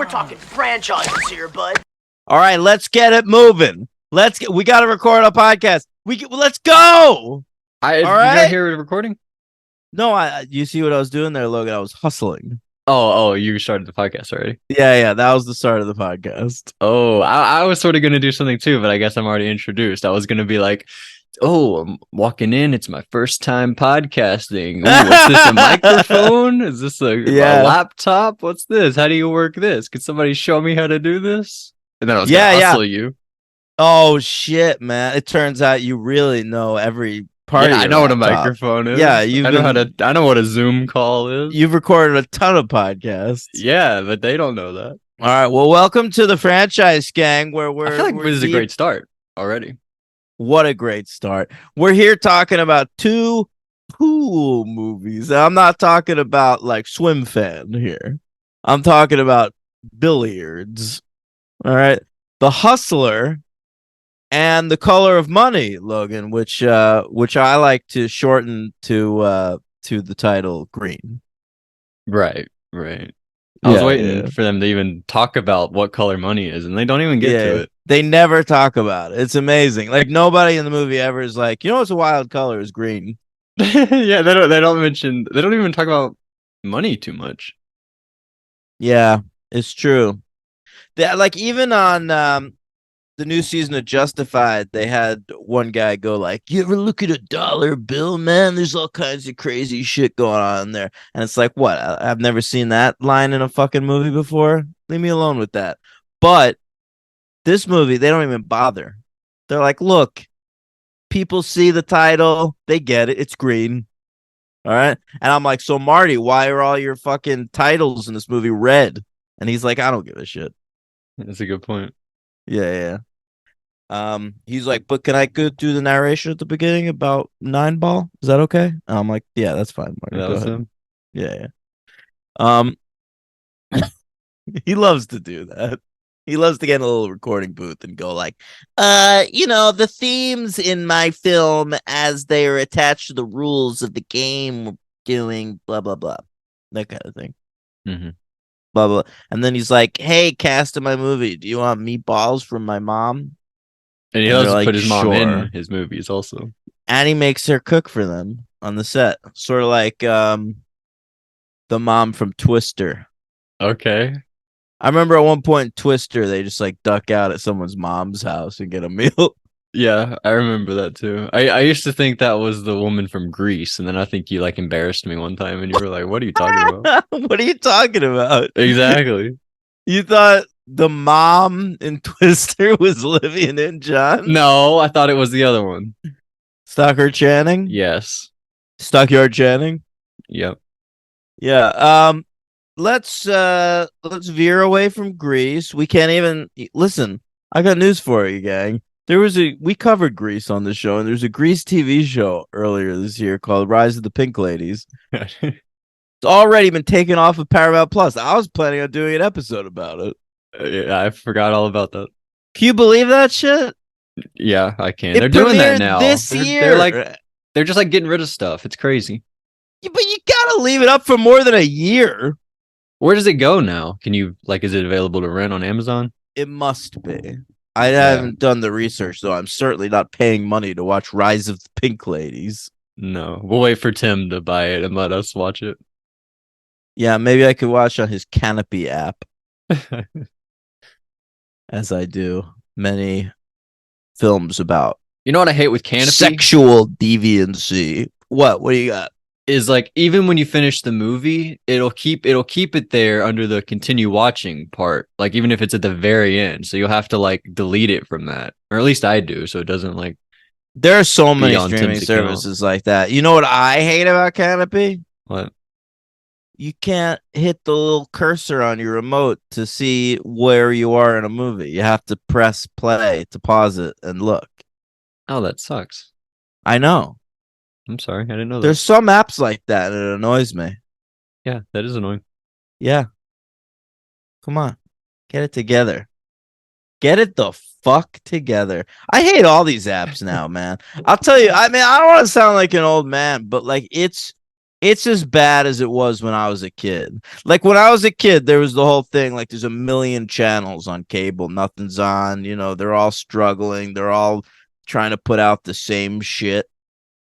talking franchises here, bud. All right, let's get it moving. We got to record a podcast. Let's go. All right. You got here recording? No, you see what I was doing there, Logan? I was hustling. Oh, you started the podcast already? Yeah, that was the start of the podcast. Oh, I was sort of going to do something too, but I guess I'm already introduced. I was going to be like, oh, I'm walking in. It's my first time podcasting. Ooh, is this a microphone? Is this a laptop? What's this? How do you work this? Could somebody show me how to do this? And then I was going to hustle you. Oh, shit, man. It turns out you really know every part of your I know laptop. what a microphone is. Yeah, I know what a Zoom call is. You've recorded a ton of podcasts. Yeah, but they don't know that. All right, well, welcome to the franchise gang where I feel like this is a great start already. What a great start. We're here talking about two pool movies. I'm not talking about like Swim Fan here. I'm talking about billiards. All right. The Hustler and The Color of Money, Logan, which I like to shorten to the title Green. Right. I was waiting for them to even talk about what color money is, and they don't even get to it. They never talk about it. It's amazing. Like nobody in the movie ever is like, you know what's a wild color is green. Yeah, they don't even talk about money too much. Yeah, it's true. Like even on the new season of Justified, they had one guy go like, you ever look at a dollar bill, man? There's all kinds of crazy shit going on there. And it's like, what? I've never seen that line in a fucking movie before. Leave me alone with that. But this movie, they don't even bother. They're like, look, people see the title. They get it. It's green. All right. And I'm like, so Marty, why are all your fucking titles in this movie red? And he's like, I don't give a shit. That's a good point. Yeah. He's like, but can I go through the narration at the beginning about 9-ball? Is that okay? And I'm like, yeah, that's fine, Marty. That was him. Yeah. He loves to do that. He loves to get in a little recording booth and go like, the themes in my film as they are attached to the rules of the game we're doing blah blah blah, that kind of thing. Mm-hmm. Blah blah. And then he's like, hey, cast in my movie, do you want meatballs from my mom? And he loves to put his mom in his movies also. And he makes her cook for them on the set. Sort of like the mom from Twister. Okay. I remember at one point in Twister, they just like duck out at someone's mom's house and get a meal. Yeah, I remember that too. I used to think that was the woman from Greece, and then I think you like embarrassed me one time and you were like, what are you talking about? What are you talking about? Exactly. You thought the mom in Twister was Olivia Newton-John? No, I thought it was the other one. Stockard Channing? Yes. Stockyard Channing? Yep. Yeah. Let's veer away from Greece. We can't even listen. I got news for you, gang. We covered Greece on the show, and there's a Greece TV show earlier this year called Rise of the Pink Ladies. It's already been taken off of Paramount Plus. I was planning on doing an episode about it. Yeah, I forgot all about that. Can you believe that shit? Yeah, I can. They're doing that now this year. They're just like getting rid of stuff. It's crazy. Yeah, but you gotta leave it up for more than a year. Where does it go now? Can you is it available to rent on Amazon? It must be. I haven't done the research, though. I'm certainly not paying money to watch Rise of the Pink Ladies. No, we'll wait for Tim to buy it and let us watch it. Yeah, maybe I could watch on his Canopy app. As I do many films about. You know what I hate with Canopy? Sexual deviancy. What do you got? Is like even when you finish the movie, it'll keep it there under the continue watching part. Like even if it's at the very end, so you'll have to like delete it from that, or at least I do, so it doesn't like. There are so many streaming services like that. You know what I hate about Canopy? What? You can't hit the little cursor on your remote to see where you are in a movie. You have to press play to pause it and look. Oh, that sucks. I know. I'm sorry, I didn't know that. There's some apps like that, and it annoys me. Yeah, that is annoying. Yeah. Come on. Get it together. Get it the fuck together. I hate all these apps now, man. I'll tell you, I mean, I don't want to sound like an old man, but like it's It's as bad as it was when I was a kid. Like when I was a kid, there was the whole thing like there's a million channels on cable, nothing's on, they're all struggling, they're all trying to put out the same shit.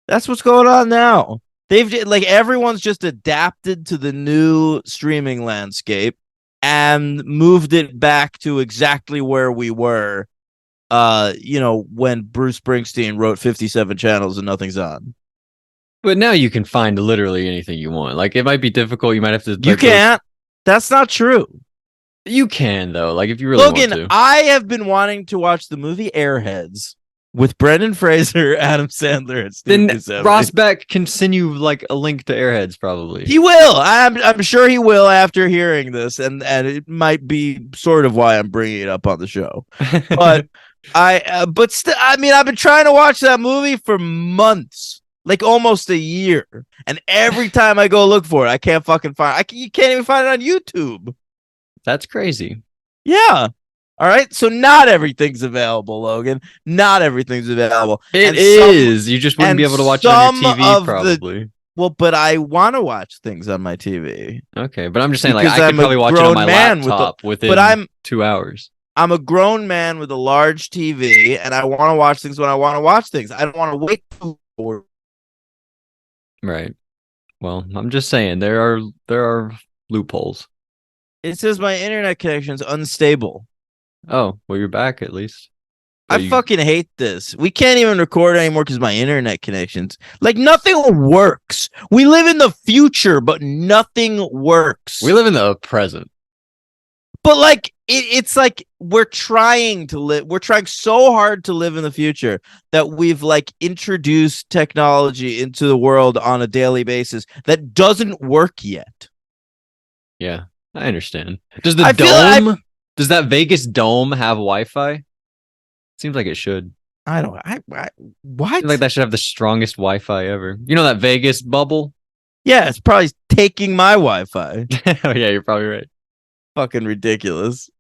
That's what's going on now. They've like everyone's just adapted to the new streaming landscape and moved it back to exactly where we were when Bruce Springsteen wrote 57 channels and nothing's on. But now you can find literally anything you want. Like it might be difficult. You might have to. You can't. That's not true. You can though. Like if you really Logan, want to. I have been wanting to watch the movie Airheads with Brendan Fraser, Adam Sandler, and Steve Buscemi. Then Ross Beck can send you like a link to Airheads probably. He will. I'm sure he will after hearing this, and it might be sort of why I'm bringing it up on the show. But I've been trying to watch that movie for months. Like almost a year, and every time I go look for it, I can't fucking find it. You can't even find it on YouTube. That's crazy. Yeah. All right. So not everything's available, Logan. Not everything's available. It is. You just wouldn't be able to watch it on your TV, probably. But I want to watch things on my TV. Okay, but I'm just saying, like, Because I could probably watch it on my laptop within 2 hours. I'm a grown man with a large TV, and I want to watch things when I want to watch things. I don't want to wait for. Right. Well, I'm just saying there are loopholes. It says my internet connection's unstable. Oh, well, you're back at least. I fucking hate this. We can't even record anymore because my internet connections. Like nothing works. We live in the future, but nothing works. We live in the present. But like it's like we're trying to live. We're trying so hard to live in the future that we've like introduced technology into the world on a daily basis that doesn't work yet. Yeah, I understand. Does that Vegas dome have Wi-Fi? Seems like it should. I what? Like that should have the strongest Wi-Fi ever. You know that Vegas bubble? Yeah, it's probably taking my Wi-Fi. Oh yeah, you're probably right. Fucking ridiculous.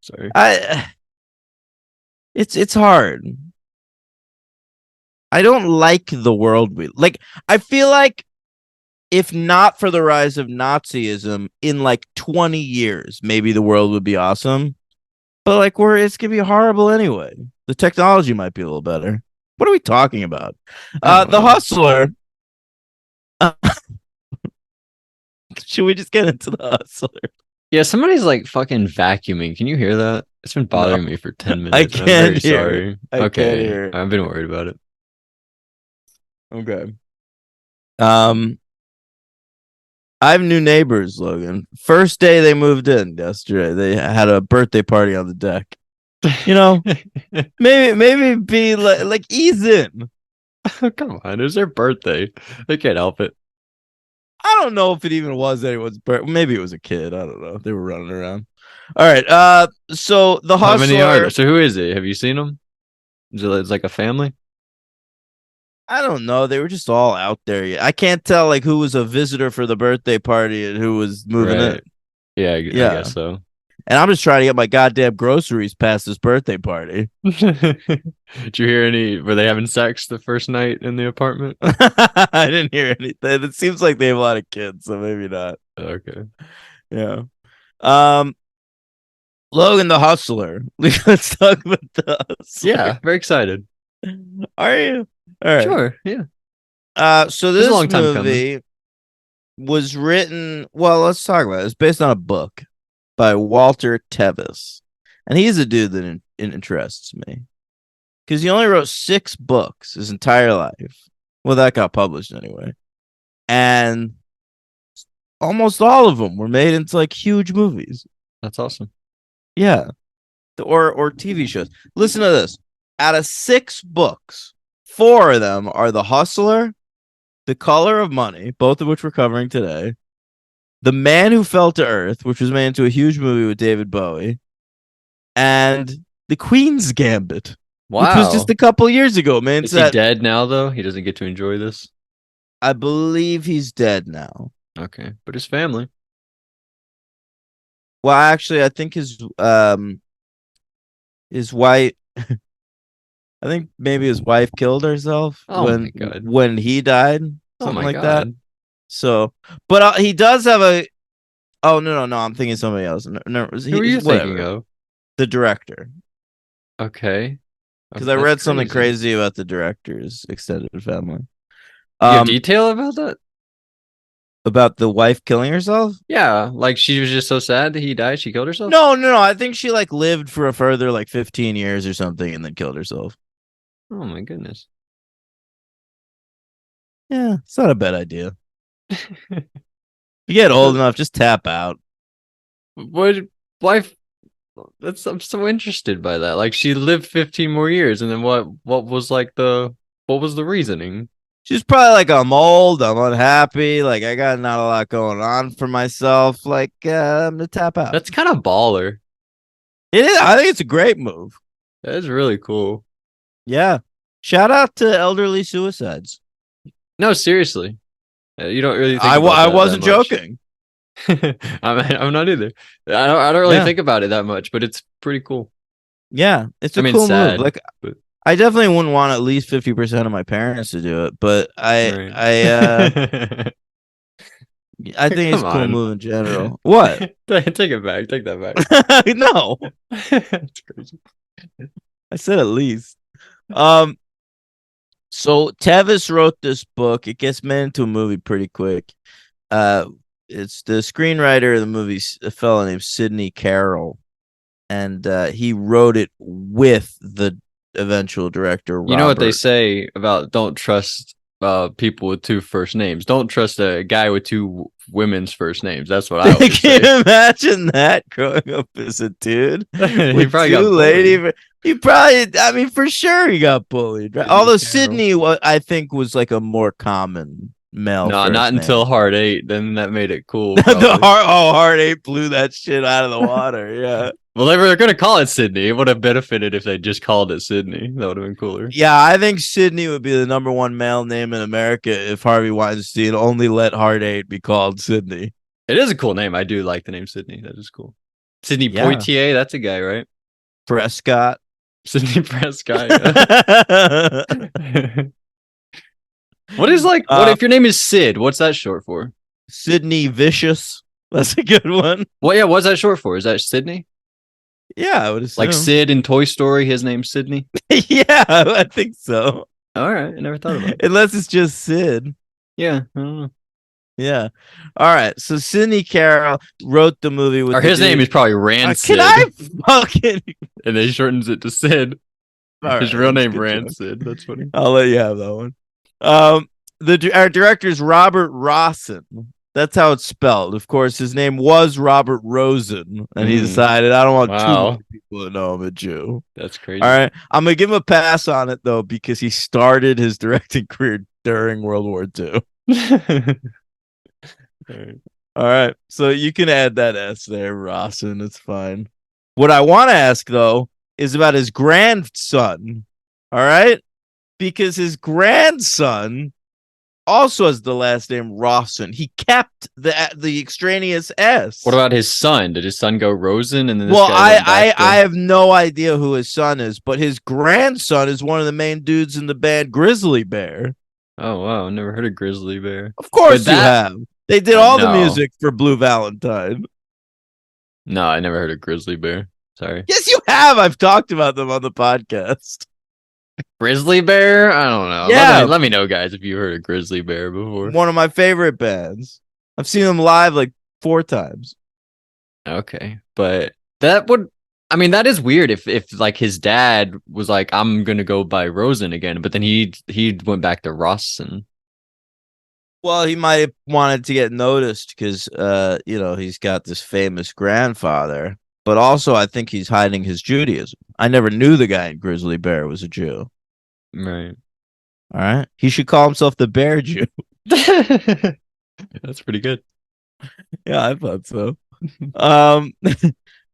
Sorry. It's hard. I don't like the world we like. I feel like if not for the rise of Nazism in like 20 years, maybe the world would be awesome. But like it's gonna be horrible anyway. The technology might be a little better. What are we talking about? The Hustler. Should we just get into the Hustler? Yeah, somebody's like fucking vacuuming. Can you hear that? It's been bothering me for 10 minutes. I can't hear it. Sorry. Okay. I've been worried about it. Okay. I have new neighbors, Logan. First day they moved in yesterday. They had a birthday party on the deck. Maybe be like ease in. Come on, it was their birthday. They can't help it. I don't know if it even was anyone's birthday. Maybe it was a kid. I don't know. They were running around. All right. So the Hustler. How many are there? So who is it? Have you seen them? Is it like a family? I don't know. They were just all out there. I can't tell like who was a visitor for the birthday party and who was moving in. Yeah, I guess so. And I'm just trying to get my goddamn groceries past this birthday party. Did you hear were they having sex the first night in the apartment? I didn't hear anything. It seems like they have a lot of kids, so maybe not. Okay. Yeah. Logan the Hustler. Let's talk about the Hustler. Yeah, very excited. Are you? All right. Sure, yeah. So this movie was written. Well, let's talk about it. It's based on a book by Walter Tevis, and he's a dude that interests me because he only wrote 6 books his entire life. Well, that got published anyway, and almost all of them were made into like huge movies. That's awesome. Yeah, or TV shows. Listen to this: out of 6 books, 4 of them are The Hustler, The Color of Money, both of which we're covering today, The Man Who Fell to Earth, which was made into a huge movie with David Bowie, and The Queen's Gambit, which was just a couple years ago, man. Is he dead now, though? He doesn't get to enjoy this? I believe he's dead now. Okay, but his family. Well, actually, I think his wife... I think maybe his wife killed herself when he died. Something like that. So, but he does have a. Oh no! I'm thinking somebody else. No, Who are you thinking of? The director. Okay. Because I That's read something crazy. crazy about the director's extended family. You have detail about that? About the wife killing herself? Yeah, like she was just so sad that he died. She killed herself. No. I think she like lived for a further like 15 years or something and then killed herself. Oh my goodness. Yeah, it's not a bad idea. You get old enough, just tap out. What life? I'm so interested by that. Like she lived 15 more years, and then what was like what was the reasoning? She's probably like, I'm old, I'm unhappy, like I got not a lot going on for myself. Like, I'm gonna tap out. That's kind of baller. It is. I think it's a great move. That is really cool. Yeah. Shout out to elderly suicides. No, seriously. You don't really think I about that wasn't that much. joking. I'm not either. I don't really think about it that much, but it's pretty cool. Yeah, it's a cool sad, move. Like, but... I definitely wouldn't want at least 50% of my parents to do it, but Right. I think it's Come a cool on. move in general. What? Take it back. Take that back. No, That's crazy. I said at least. So Tevis wrote this book. It gets made into a movie pretty quick. It's the screenwriter of the movie, a fellow named Sidney Carroll, and he wrote it with the eventual director. Robert. You know what they say about don't trust people with two first names. Don't trust a guy with two women's first names. That's what I always Can say. you imagine that growing up as a dude? He probably got lady. He probably, I mean, for sure he got bullied. Right? Although Sydney, I think, was like a more common male. No, not until Hard 8. Then that made it cool. Hard 8 blew that shit out of the water. Yeah. Well, they were going to call it Sydney. It would have benefited if they just called it Sydney. That would have been cooler. Yeah, I think Sydney would be the number one male name in America if Harvey Weinstein only let Hard 8 be called Sydney. It is a cool name. I do like the name Sydney. That is cool. Sydney Poitier. That's a guy, right? Prescott. Sydney Prescott. Yeah. What is like? What if your name is Sid? What's that short for? Sydney Vicious. That's a good one. Well, yeah. What's that short for? Is that Sydney? Yeah, I would assume. Like Sid in Toy Story, his name's Sydney? Yeah, I think so. All right. I never thought about it. Unless it's just Sid. Yeah. I don't know. Yeah. All right. So Sidney Carroll wrote the movie with. Or his name is probably Rancid. Can I fucking. And they shortens it to Sid. His real name Rancid. That's funny. I'll let you have that one. Our director is Robert Rossen. That's how it's spelled. Of course, his name was Robert Rosen, and he decided I don't want too many people to know I'm a Jew. That's crazy. All right, I'm gonna give him a pass on it though because he started his directing career during World War II. All right, so you can add that S there, Rossen. It's fine. What I want to ask though is about his grandson. All right, because his grandson also has the last name Rawson. He kept the extraneous S. What about his son? Did his son go Rosen? And then well, I have no idea who his son is, but his grandson is one of the main dudes in the band Grizzly Bear. Oh wow, never heard of Grizzly Bear. Of course you have. They did all the music for Blue Valentine. No, I never heard of Grizzly Bear. Sorry. Yes, you have. I've talked about them on the podcast. Grizzly Bear? I don't know. Yeah. Let me know, guys, if you heard of Grizzly Bear before. One of my favorite bands. I've seen them live like 4 times. Okay. But that is weird if like his dad was like, I'm gonna go by Rosen again, but then he went back to Rawson. Well, he might have wanted to get noticed because he's got this famous grandfather. But also, I think he's hiding his Judaism. I never knew the guy in Grizzly Bear was a Jew. Right. All right. He should call himself the Bear Jew. That's pretty good. Yeah, I thought so. All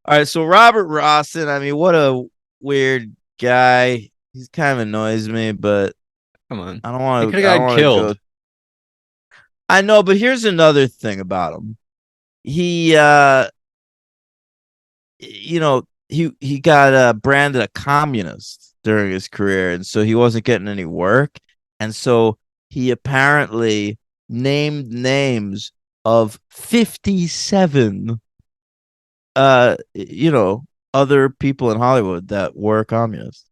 right. So Robert Rossen, I mean, what a weird guy. He's kind of annoys me, but come on. I don't want to. He could have got killed. I know, but here's another thing about him. He he got branded a communist during his career, and so he wasn't getting any work, and so he apparently named names of 57 other people in Hollywood that were communists.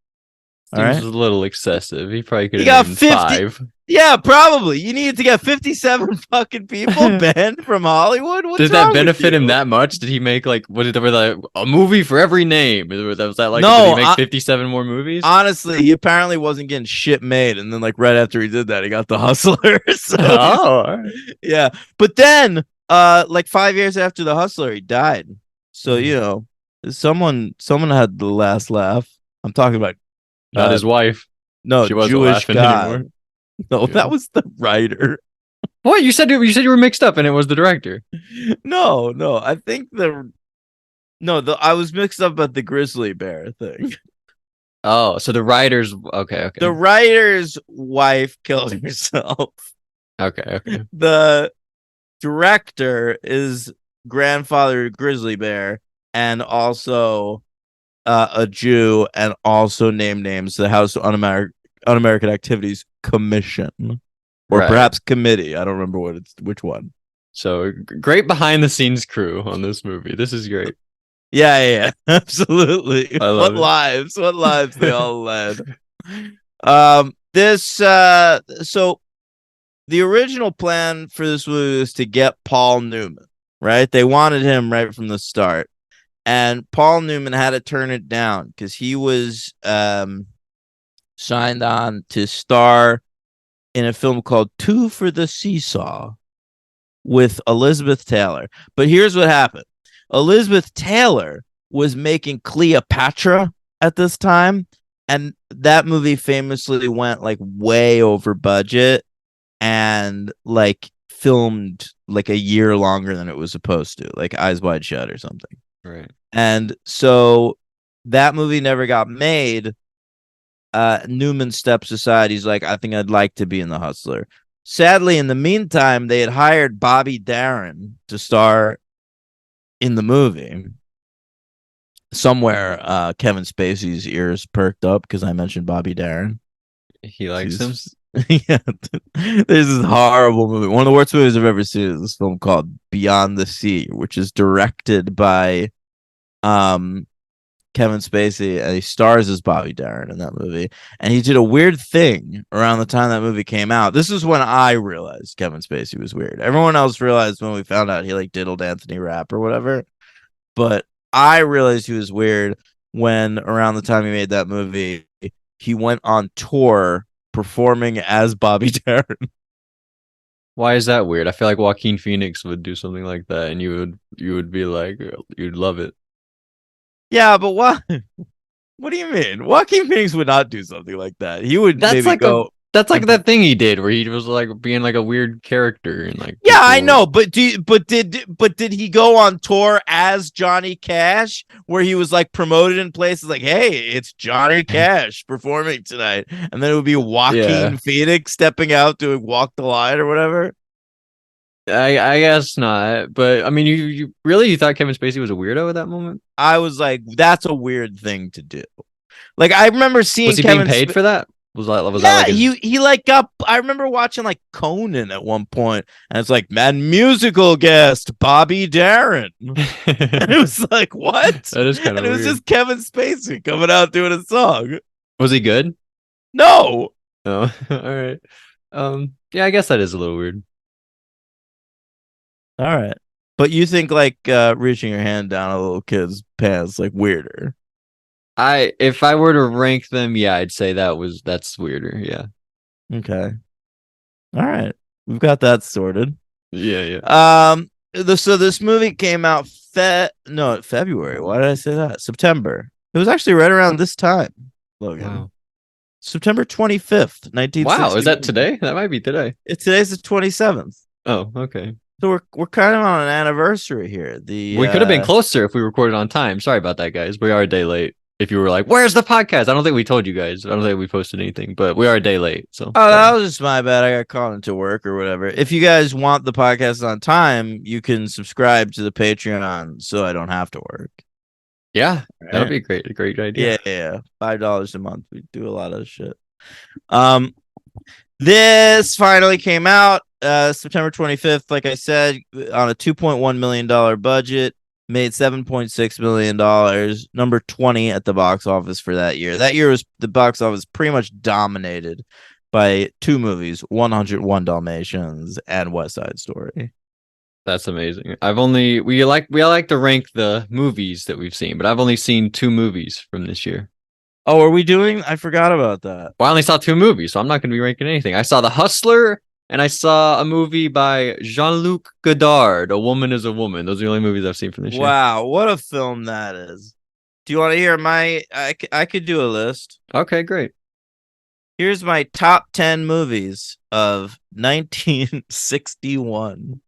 All Seems right. a little excessive. He probably could You have got named 50. 5. Yeah, probably. You needed to get 57 fucking people banned from Hollywood? What's Did that wrong with benefit him you? that much? Did he make like what did there was like a movie for every name? Was that like did he No, make 57 more movies? honestly, he apparently wasn't getting shit made, and then like right after he did that, he got The Hustler. So Oh, all right. yeah. But then, like 5 years after The Hustler, he died. So someone had the last laugh. I'm talking about Not his wife. no She wasn't Jewish laughing anymore. God. No, Yeah. that was the writer. What you were mixed up and it was the director. No, I think I was mixed up at the grizzly bear thing. Oh, so the writers okay. The writer's wife killed herself. Okay. The director is grandfather grizzly bear and also a Jew and also named names the House Un-American Activities Commission or Right. perhaps committee. I don't remember which one. So great behind the scenes crew on this movie. This is great. Yeah, absolutely. I love What lives they all led. This so the original plan for this movie was to get Paul Newman, right? They wanted him right from the start. And Paul Newman had to turn it down because he was signed on to star in a film called Two for the Seesaw with Elizabeth Taylor. But here's what happened. Elizabeth Taylor was making Cleopatra at this time, and that movie famously went like way over budget and like filmed like a year longer than it was supposed to, like Eyes Wide Shut or something. Right. And so that movie never got made. Newman steps aside. He's like, I think I'd like to be in The Hustler. Sadly, in the meantime, they had hired Bobby Darin to star in the movie. Somewhere, Kevin Spacey's ears perked up because I mentioned Bobby Darin. He likes him. Yeah, there's this horrible movie. One of the worst movies I've ever seen is this film called Beyond the Sea, which is directed by Kevin Spacey, and he stars as Bobby Darin in that movie. And he did a weird thing around the time that movie came out. This is when I realized Kevin Spacey was weird. Everyone else realized when we found out he like diddled Anthony Rapp or whatever. But I realized he was weird when around the time he made that movie, he went on tour performing as Bobby Darin. Why is that weird? I feel like Joaquin Phoenix would do something like that, and you would be like, you'd love it. Yeah, but what? What do you mean? Joaquin Phoenix would not do something like that. He would That's maybe like go. That's like that thing he did where he was like being like a weird character and like. Yeah, I know, but did he go on tour as Johnny Cash, where he was like promoted in places like, "Hey, it's Johnny Cash performing tonight," and then it would be Joaquin Phoenix stepping out to walk the line or whatever? I guess not, but I mean, you really thought Kevin Spacey was a weirdo at that moment? I was like, that's a weird thing to do. Like, I remember seeing Was he being paid for that? Was that like he like got. I remember watching like Conan at one point, and it's like, man, musical guest Bobby Darin, and it was like, what? That is kind of. And it was just Kevin Spacey coming out doing a song. Was he good? No. Oh, all right. Yeah, I guess that is a little weird. All right, but you think like reaching your hand down a little kid's pants like weirder? If I were to rank them, yeah, I'd say that's weirder. Yeah. Okay. All right, we've got that sorted. Yeah. So this movie came out February. Why did I say that? September. It was actually right around this time, Logan. Wow. September 25th, 1960. Wow, is that today? That might be today. Today's the 27th. Oh, okay. So we're kind of on an anniversary here. We could have been closer if we recorded on time. Sorry about that, guys. We are a day late. If you were like, "Where's the podcast?" I don't think we told you guys. I don't think we posted anything, but we are a day late. So that was just my bad. I got called into work or whatever. If you guys want the podcast on time, you can subscribe to the Patreon so I don't have to work. Yeah, that would be a great idea. Yeah. $5 a month. We do a lot of shit. This finally came out. September 25th, like I said, on a $2.1 million budget, made $7.6 million, number 20 at the box office for that year. That year was the box office pretty much dominated by two movies, 101 Dalmatians and West Side Story. That's amazing. We like to rank the movies that we've seen, but I've only seen 2 movies from this year. Oh, are we doing? I forgot about that. Well, I only saw 2 movies, so I'm not going to be ranking anything. I saw The Hustler, and I saw a movie by Jean-Luc Godard, A Woman is a Woman. Those are the only movies I've seen from this year. Wow, what a film that is. Do you want to hear my... I could do a list. Okay, great. Here's my top 10 movies of 1961.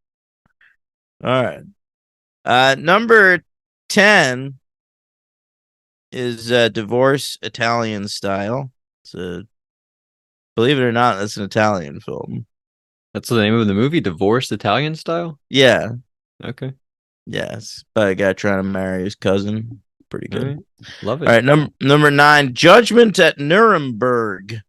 All right. Number 10 is Divorce Italian Style. Believe it or not, that's an Italian film. That's the name of the movie, Divorced Italian Style? Yeah. Okay. Yes. By a guy trying to marry his cousin. Pretty good. Right. Love it. All right. Number 9, Judgment at Nuremberg.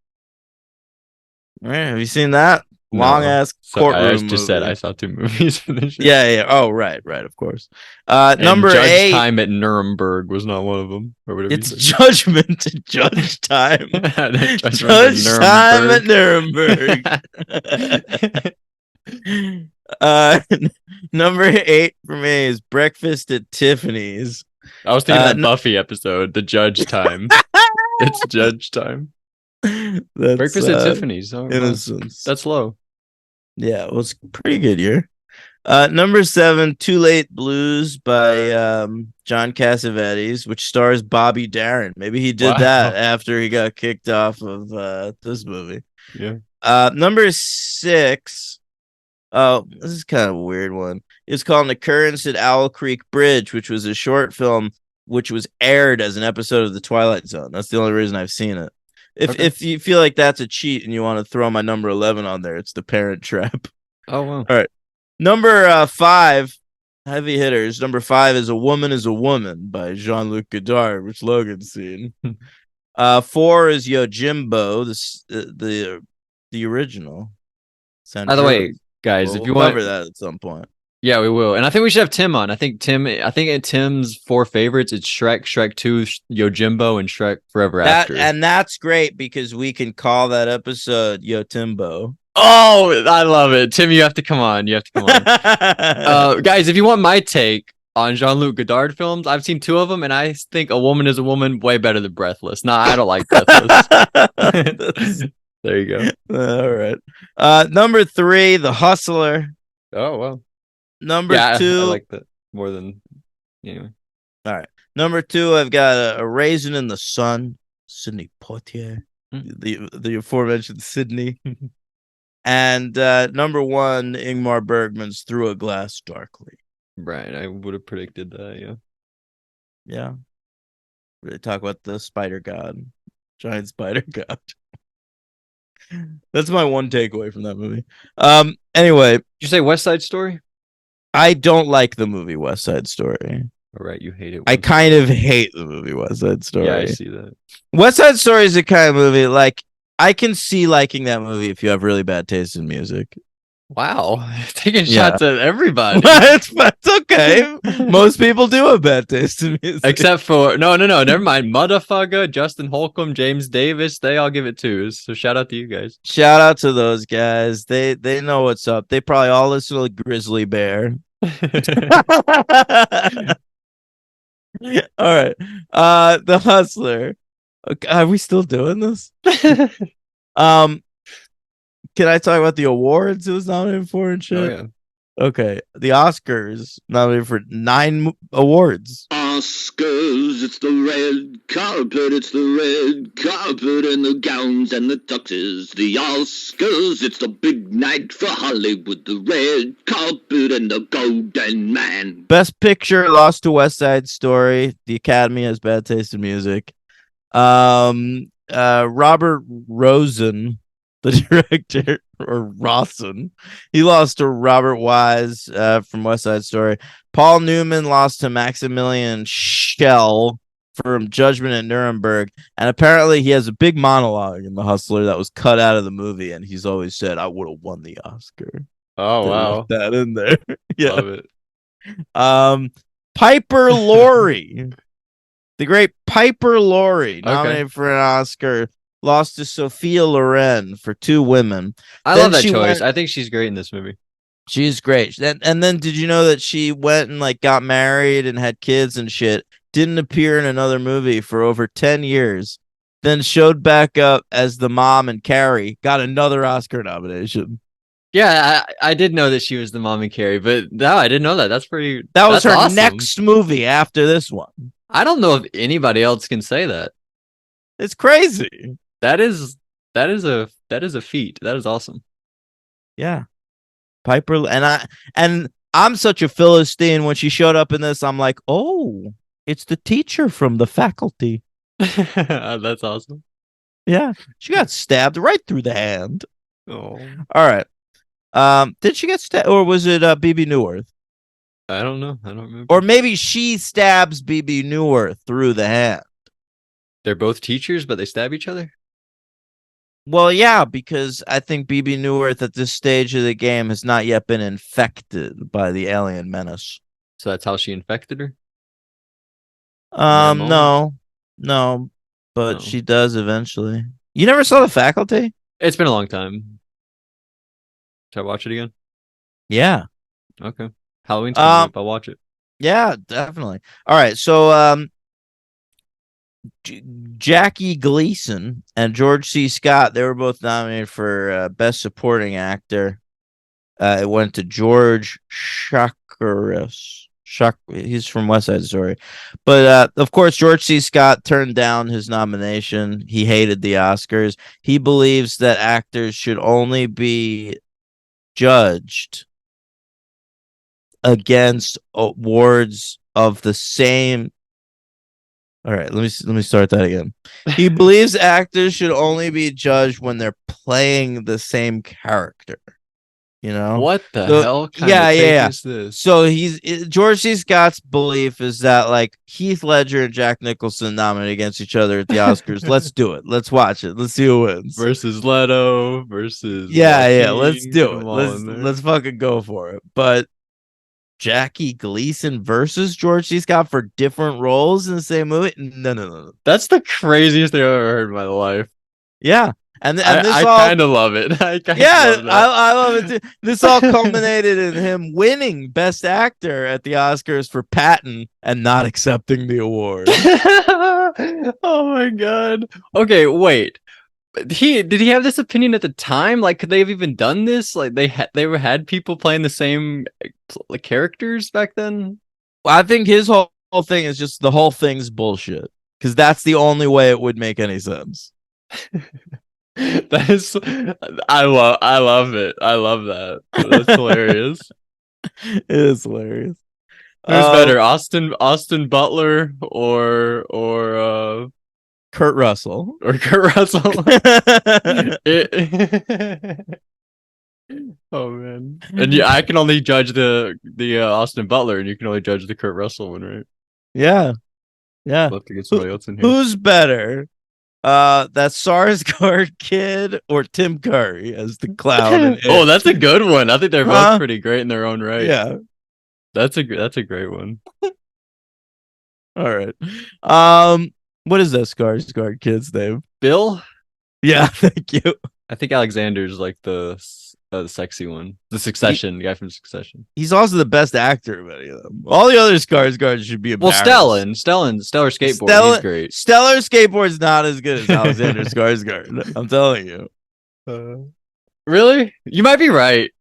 All right. Have you seen that? No. Long ass courtroom. I just said I saw 2 movies for this year. Yeah. Oh, right. Of course. And Number Judge 8. Time at Nuremberg was not one of them. Or whatever It's Judgment at Judge Time. Judge Time at Nuremberg. Number 8 for me is Breakfast at Tiffany's. I was thinking that Buffy episode, the Judge Time. It's Judge Time. That's, Breakfast at Tiffany's. Oh, Innocence. That's low. Yeah, it was pretty good year. Number 7, Too Late Blues by John Cassavetes, which stars Bobby Darin. Maybe he did that after he got kicked off of this movie. Yeah. Number 6. Oh, this is kind of a weird one. It's called An Occurrence at Owl Creek Bridge, which was a short film which was aired as an episode of The Twilight Zone. That's the only reason I've seen it. If you feel like that's a cheat and you want to throw my number 11 on there, it's The Parent Trap. Oh, wow. All right. Number 5, heavy hitters. Number 5 is A Woman is a Woman by Jean-Luc Godard, which Logan's seen. 4 is Yojimbo, the original. By the way, guys, if you want cover that at some point. Yeah, we will. And I think we should have Tim on. I think Tim's 4 favorites, it's Shrek, Shrek 2, Yojimbo, and Shrek Forever After. And that's great because we can call that episode Yo Timbo. Oh, I love it. Tim, you have to come on. Guys, if you want my take on Jean-Luc Godard films, I've seen 2 of them, and I think A Woman is a Woman way better than Breathless. Nah, I don't like Breathless. There you go. All right. Number 3, The Hustler. Oh, well. Number 2. I like that more than anyway. All right. Number 2, I've got a Raisin in the Sun, Sidney Poitier, the aforementioned Sydney. And number 1, Ingmar Bergman's Through a Glass Darkly. Right. I would have predicted that, yeah. Yeah. They talk about the spider god, giant spider god. That's my one takeaway from that movie. Anyway. Did you say West Side Story? I don't like the movie West Side Story. All right, you hate it. I kind of hate the movie West Side Story. Yeah, I see that. West Side Story is the kind of movie, like, I can see liking that movie if you have really bad taste in music. Wow. Taking shots at everybody. It's okay. Most people do have bad taste in music. Except for, no, never mind. Motherfucker, Justin Holcomb, James Davis, they all give it 2s. So shout out to you guys. Shout out to those guys. They know what's up. They probably all listen to Grizzly Bear. All right. The Hustler. Okay, are we still doing this? Can I talk about the awards it was nominated for and shit? Oh, yeah. Okay. The Oscars nominated for 9 awards. Oscars, it's the red carpet, it's the red carpet and the gowns and the tuxes. The Oscars, it's the big night for Hollywood, the red carpet and the golden man. Best Picture lost to West Side Story. The Academy has bad taste in music. Robert Rosen, the director, or Rawson, he lost to Robert Wise from West Side Story. Paul Newman lost to Maximilian Schell from Judgment at Nuremberg, and apparently he has a big monologue in The Hustler that was cut out of the movie, and he's always said, "I would have won the Oscar." Oh They wow, left that in there. Yeah. love it. Piper Laurie, the great Piper Laurie, Okay, nominated for an Oscar, lost to Sophia Loren for Two Women. I Then love that she choice. went- I think she's great in this movie. She's great. And then did you know that she went and like got married and had kids and shit? Didn't appear in another movie for over 10 years. Then showed back up as the mom in Carrie, got another Oscar nomination. Yeah, I did know that she was the mom in Carrie, but no, I didn't know that. That's pretty. That was That's her awesome. next movie after this one. I don't know if anybody else can say that. It's crazy. That is that is a feat. That is awesome. Yeah. Piper and I'm such a Philistine. When she showed up in this, I'm like, oh, it's the teacher from The Faculty. That's awesome. Yeah. She got stabbed right through the hand. Oh, All right. Did she get stabbed, or was it BB Newirth? I don't know. I don't remember. Or maybe she stabs BB Newirth through the hand. They're both teachers, but they stab each other. Well, yeah, because I think BB Newirth at this stage of the game has not yet been infected by the alien menace. So that's how she infected her. that moment? No, but No. she does eventually. You never saw The Faculty? It's been a long time. Should I watch it again? Yeah. Okay. Halloween's coming up. I'll watch it. Yeah, definitely. All right, so Jackie Gleason and George C. Scott, they were both nominated for Best Supporting Actor. It went to George Chakiris. He's from West Side Story. But of course, George C. Scott turned down his nomination. He hated the Oscars. He believes that actors should only be judged against awards of the same. All right, let me start that again. He believes actors should only be judged when they're playing the same character. You know What the So- hell kind yeah, of take yeah. is this? So George C. Scott's belief is that like Heath Ledger and Jack Nicholson nominated against each other at the Oscars. Let's do it. Let's watch it. Let's see who wins. Versus Leto versus Yeah. Joaquin. Let's do it. Come on, Let's fucking go for it. But Jackie Gleason versus George C. Scott for different roles in the same movie? No. That's the craziest thing I've ever heard in my life. Yeah, and this I all kind of love it. I kinda yeah, love that. I love it too. This all culminated in him winning Best Actor at the Oscars for Patton and not accepting the award. Oh my god. Okay, wait. Did he have this opinion at the time? Like, could they have even done this? Like, they had people playing the same like, characters back then. I think his whole thing is just the whole thing's bullshit because that's the only way it would make any sense. That is, I love it. I love that. That's hilarious. It is hilarious. Who's better, Austin Butler or Kurt Russell. Kurt Russell? Oh man! And yeah, I can only judge the Austin Butler, and you can only judge the Kurt Russell one, right? Yeah. I'd love to get somebody else in here. Who's better? That Sarsgaard kid or Tim Curry as the clown? Oh, that's a good one. I think they're both pretty great in their own right. Yeah. That's a great one. All right. What is that Skarsgård kid's name? Bill? Yeah, thank you. I think Alexander's like the sexy one. The Succession, the guy from Succession. He's also the best actor of any of them. All the other Skarsgårds should be Well, embarrassed. Stellar Skateboard, he's great. Stellar Skateboard's not as good as Alexander Skarsgård. I'm telling you. Really? You might be right.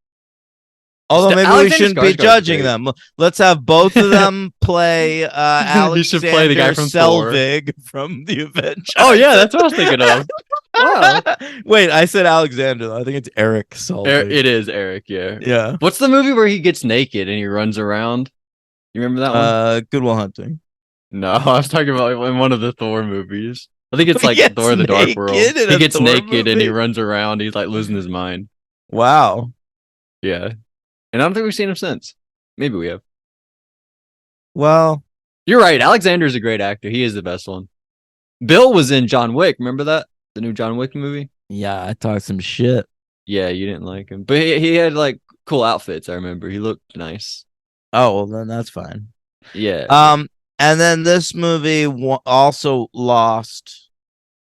Although maybe we Alexander shouldn't be Skarsgård's judging great. them. Let's have both of them play You Alexander should play the guy from Thor. Selvig from the Avengers. Oh yeah, that's what I was thinking of. Wow. Wait, I said Alexander though. I think it's Eric Selvig. It is Eric, yeah. Yeah. What's the movie where he gets naked and he runs around? You remember that one? Good Will Hunting. No, I was talking about in one of the Thor movies. I think it's like He gets Thor the Dark World. naked in He a gets Thor naked and he movie? runs around. He's like losing his mind. Wow. Yeah. And I don't think we've seen him since. Maybe we have. Well, You're right. Alexander's a great actor. He is the best one. Bill was in John Wick. Remember that? The new John Wick movie? yeah, I talked some shit. Yeah, you didn't like him, but he had like cool outfits. I remember he looked nice. Oh, well, then that's fine. Yeah. And then this movie also lost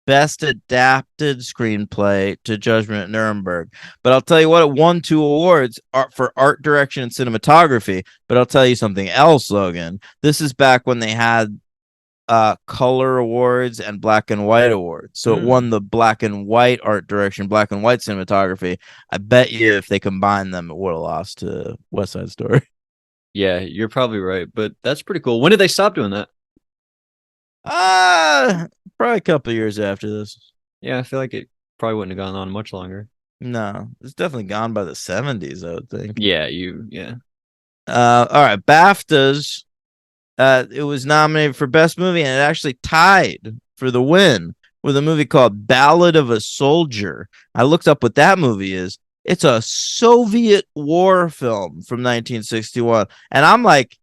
Best Adapted Screenplay to Judgment at Nuremberg. But I'll tell you what, it won 2 awards for art direction and cinematography. But I'll tell you something else, Logan. This is back when they had color awards and black and white awards. So it won the black and white art direction, black and white cinematography. I bet you if they combined them, it would have lost to West Side Story. Yeah, you're probably right, but that's pretty cool. When did they stop doing that? Probably a couple years after this. Yeah, I feel like it probably wouldn't have gone on much longer. No, it's definitely gone by the 70s, I would think. Yeah, yeah. All right, BAFTAs. It was nominated for Best Movie, and it actually tied for the win with a movie called Ballad of a Soldier. I looked up what that movie is. It's a Soviet war film from 1961. And I'm like,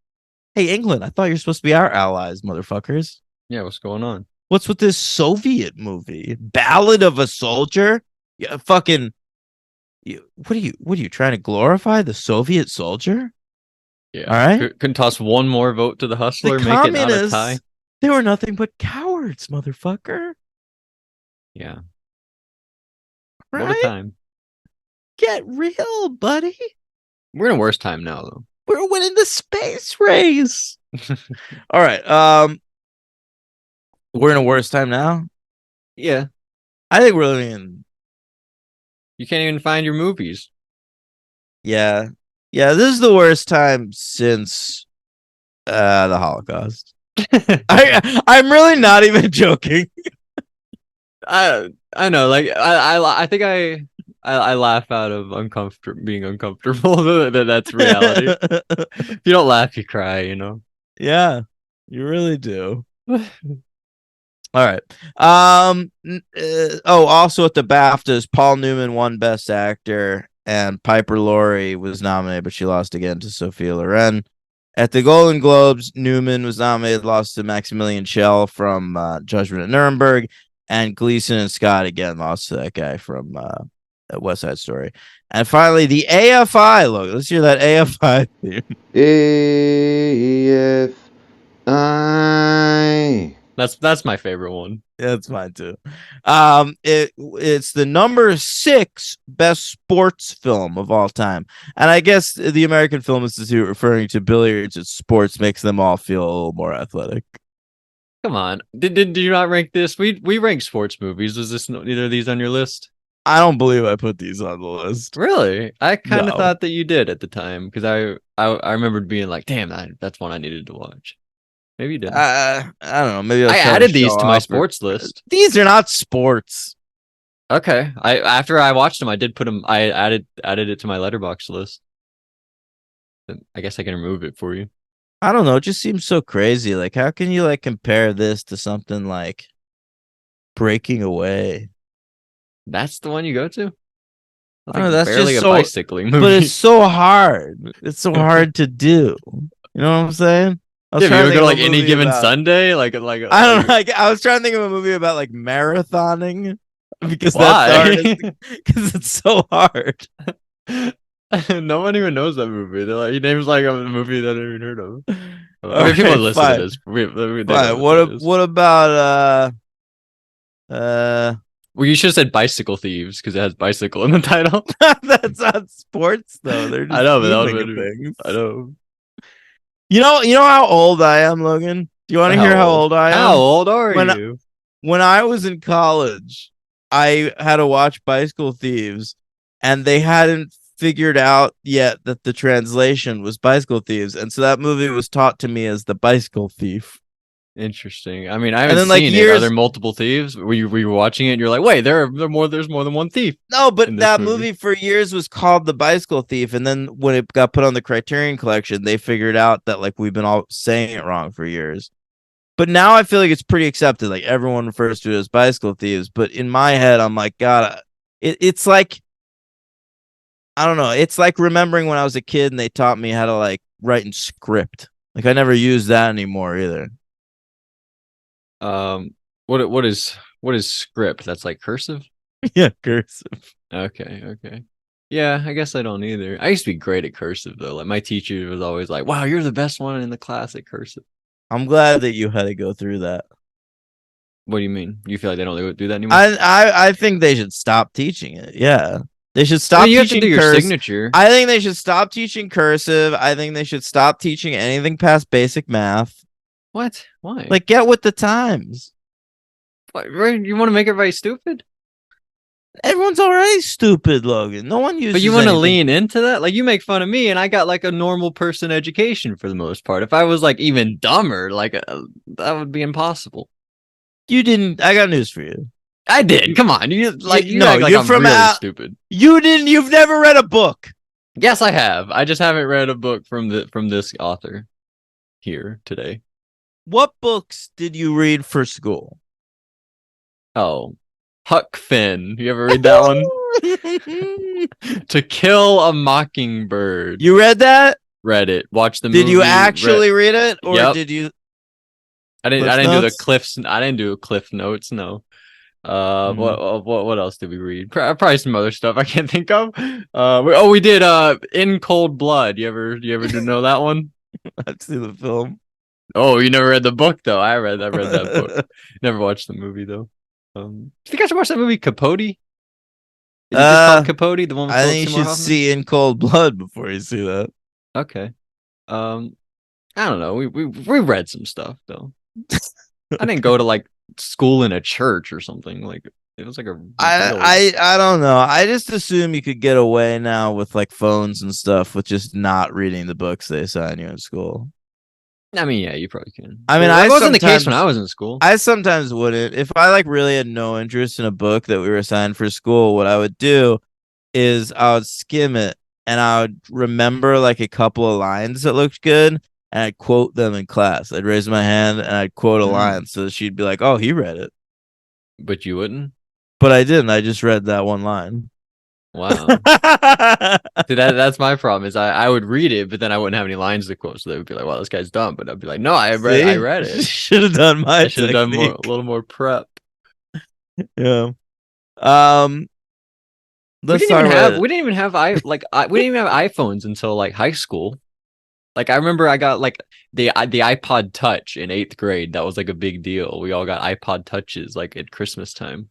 hey, England, I thought you're supposed to be our allies, motherfuckers. Yeah, what's going on? What's with this Soviet movie? Ballad of a Soldier? Yeah, fucking. What are you trying to glorify the Soviet soldier? Yeah. All right. Couldn't toss one more vote to the Hustler, The make it not a tie. They were nothing but cowards, motherfucker. Yeah. Right? What a time. Get real, buddy. We're in a worse time now, though. We're winning the space race. All right. We're in a worse time now. Yeah. I think we're living in. You can't even find your movies. Yeah. Yeah, this is the worst time since the Holocaust. I'm really not even joking. I know, like I think I laugh out of being uncomfortable. That's reality. If you don't laugh, you cry. You know. Yeah, you really do. All right. Also at the BAFTAs, Paul Newman won Best Actor, and Piper Laurie was nominated, but she lost again to Sophia Loren. At the Golden Globes, Newman was nominated, lost to Maximilian Schell from Judgment at Nuremberg, and Gleason and Scott again lost to that guy from West Side Story. And finally, the AFI logo. Let's hear that AFI theme. AFI. That's my favorite one. Yeah, that's mine too. It's the number 6 best sports film of all time, and I guess the American Film Institute, referring to billiards as sports, makes them all feel a little more athletic. Come on, did you not rank this? We rank sports movies. Was this either of these on your list? I don't believe I put these on the list. Really? I kind of No. thought that you did at the time because I remembered being like, damn, that's one I needed to watch. Maybe you didn't. I don't know. Maybe I added these to my sports list. These are not sports. Okay. After I watched them, I did put them. I added it to my letterbox list. I guess I can remove it for you. I don't know. It just seems so crazy. Like, how can you like compare this to something like Breaking Away? That's the one you go to. I know, that's barely just a bicycling movie. But it's so hard. It's so hard to do. You know what I'm saying? I was Yeah, trying you to go to think like of a any movie given about- Sunday, like I don't know. Like, I was trying to think of a movie about like marathoning because Why? because it's so hard. No one even knows that movie. They're like, he names like a movie that I haven't even heard of. Okay, People listen fine. to this. They don't Fine. listen to this. What about Well, you should have said Bicycle Thieves because it has bicycle in the title. that's not sports though. They're just I know, but that theming was things. I know. You know how old I am, Logan? Do you want to hear how old I am? How old are When you? When I was in college, I had to watch Bicycle Thieves, and they hadn't figured out yet that the translation was Bicycle Thieves, and so that movie was taught to me as The Bicycle Thief. Interesting. I mean, I haven't then, like, seen it. Are there multiple thieves? Were you watching it and you're like, wait, there's more than one thief. No, but In this that movie. movie for years was called The Bicycle Thief, and then when it got put on the Criterion Collection, they figured out that like we've been all saying it wrong for years. But now I feel like it's pretty accepted. Like everyone refers to it as Bicycle Thieves, but in my head, I'm like, God, it's like, I don't know. It's like remembering when I was a kid and they taught me how to like write in script. Like I never use that anymore either. What is script? That's like cursive? Yeah, cursive. Okay. Yeah, I guess I don't either. I used to be great at cursive though. Like my teacher was always like, "Wow, you're the best one in the class at cursive." I'm glad that you had to go through that. What do you mean? You feel like they don't do that anymore? I think they should stop teaching it. Yeah. They should I stop mean, you have to teaching do your cursive. signature. I think they should stop teaching cursive. I think they should stop teaching anything past basic math. What? Why? Like, get with the times. What, right? You want to make everybody stupid? Everyone's already stupid, Logan. No one uses But you want to anything. lean into that? Like you make fun of me, and I got like a normal person education for the most part. If I was like even dumber, like that would be impossible. You didn't. I got news for you. I did. Come on, you act no, like you're I'm from really out- stupid. You didn't. You've never read a book. Yes, I have. I just haven't read a book from this author here today. What books did you read for school? Oh, Huck Finn. You ever read that one? To Kill a Mockingbird. You read that? Read it. Watched the movie. Did you actually read it, or Yep. did you? I didn't. Cliff I didn't do the Notes? cliffs. I didn't do cliff notes. No. Mhm. What else did we read? Probably some other stuff I can't think of. We did In Cold Blood. You ever know that one? I've seen the film. Oh, you never read the book though. I read that book. Never watched the movie though. You think I should watch that movie Capote? Is it just called Capote? The one with I Philip think you Seymour should Hoffman? see In Cold Blood before you see that. Okay. I don't know. We read some stuff though. I didn't go to like school in a church or something. Like it was like a big deal. I don't know. I just assume you could get away now with like phones and stuff with just not reading the books they assign you in school. I mean, yeah, you probably can. I mean, That I wasn't the case when sometimes- I was in school. I sometimes wouldn't. If I like really had no interest in a book that we were assigned for school, what I would do is I would skim it and I would remember like a couple of lines that looked good and I'd quote them in class. I'd raise my hand and I'd quote a line so she'd be like, "Oh, he read it." But you wouldn't? But I didn't. I just read that one line. Wow. See, that's my problem is I would read it, but then I wouldn't have any lines to quote. So they would be like, "Wow, this guy's dumb." But I'd be like, "No, I read it. Should have done my I should have done technique. a little more prep." Yeah. We Let's didn't talk even about have we didn't even have iPhones until like high school. Like I remember I got like the iPod Touch in 8th grade. That was like a big deal. We all got iPod Touches like at Christmas time.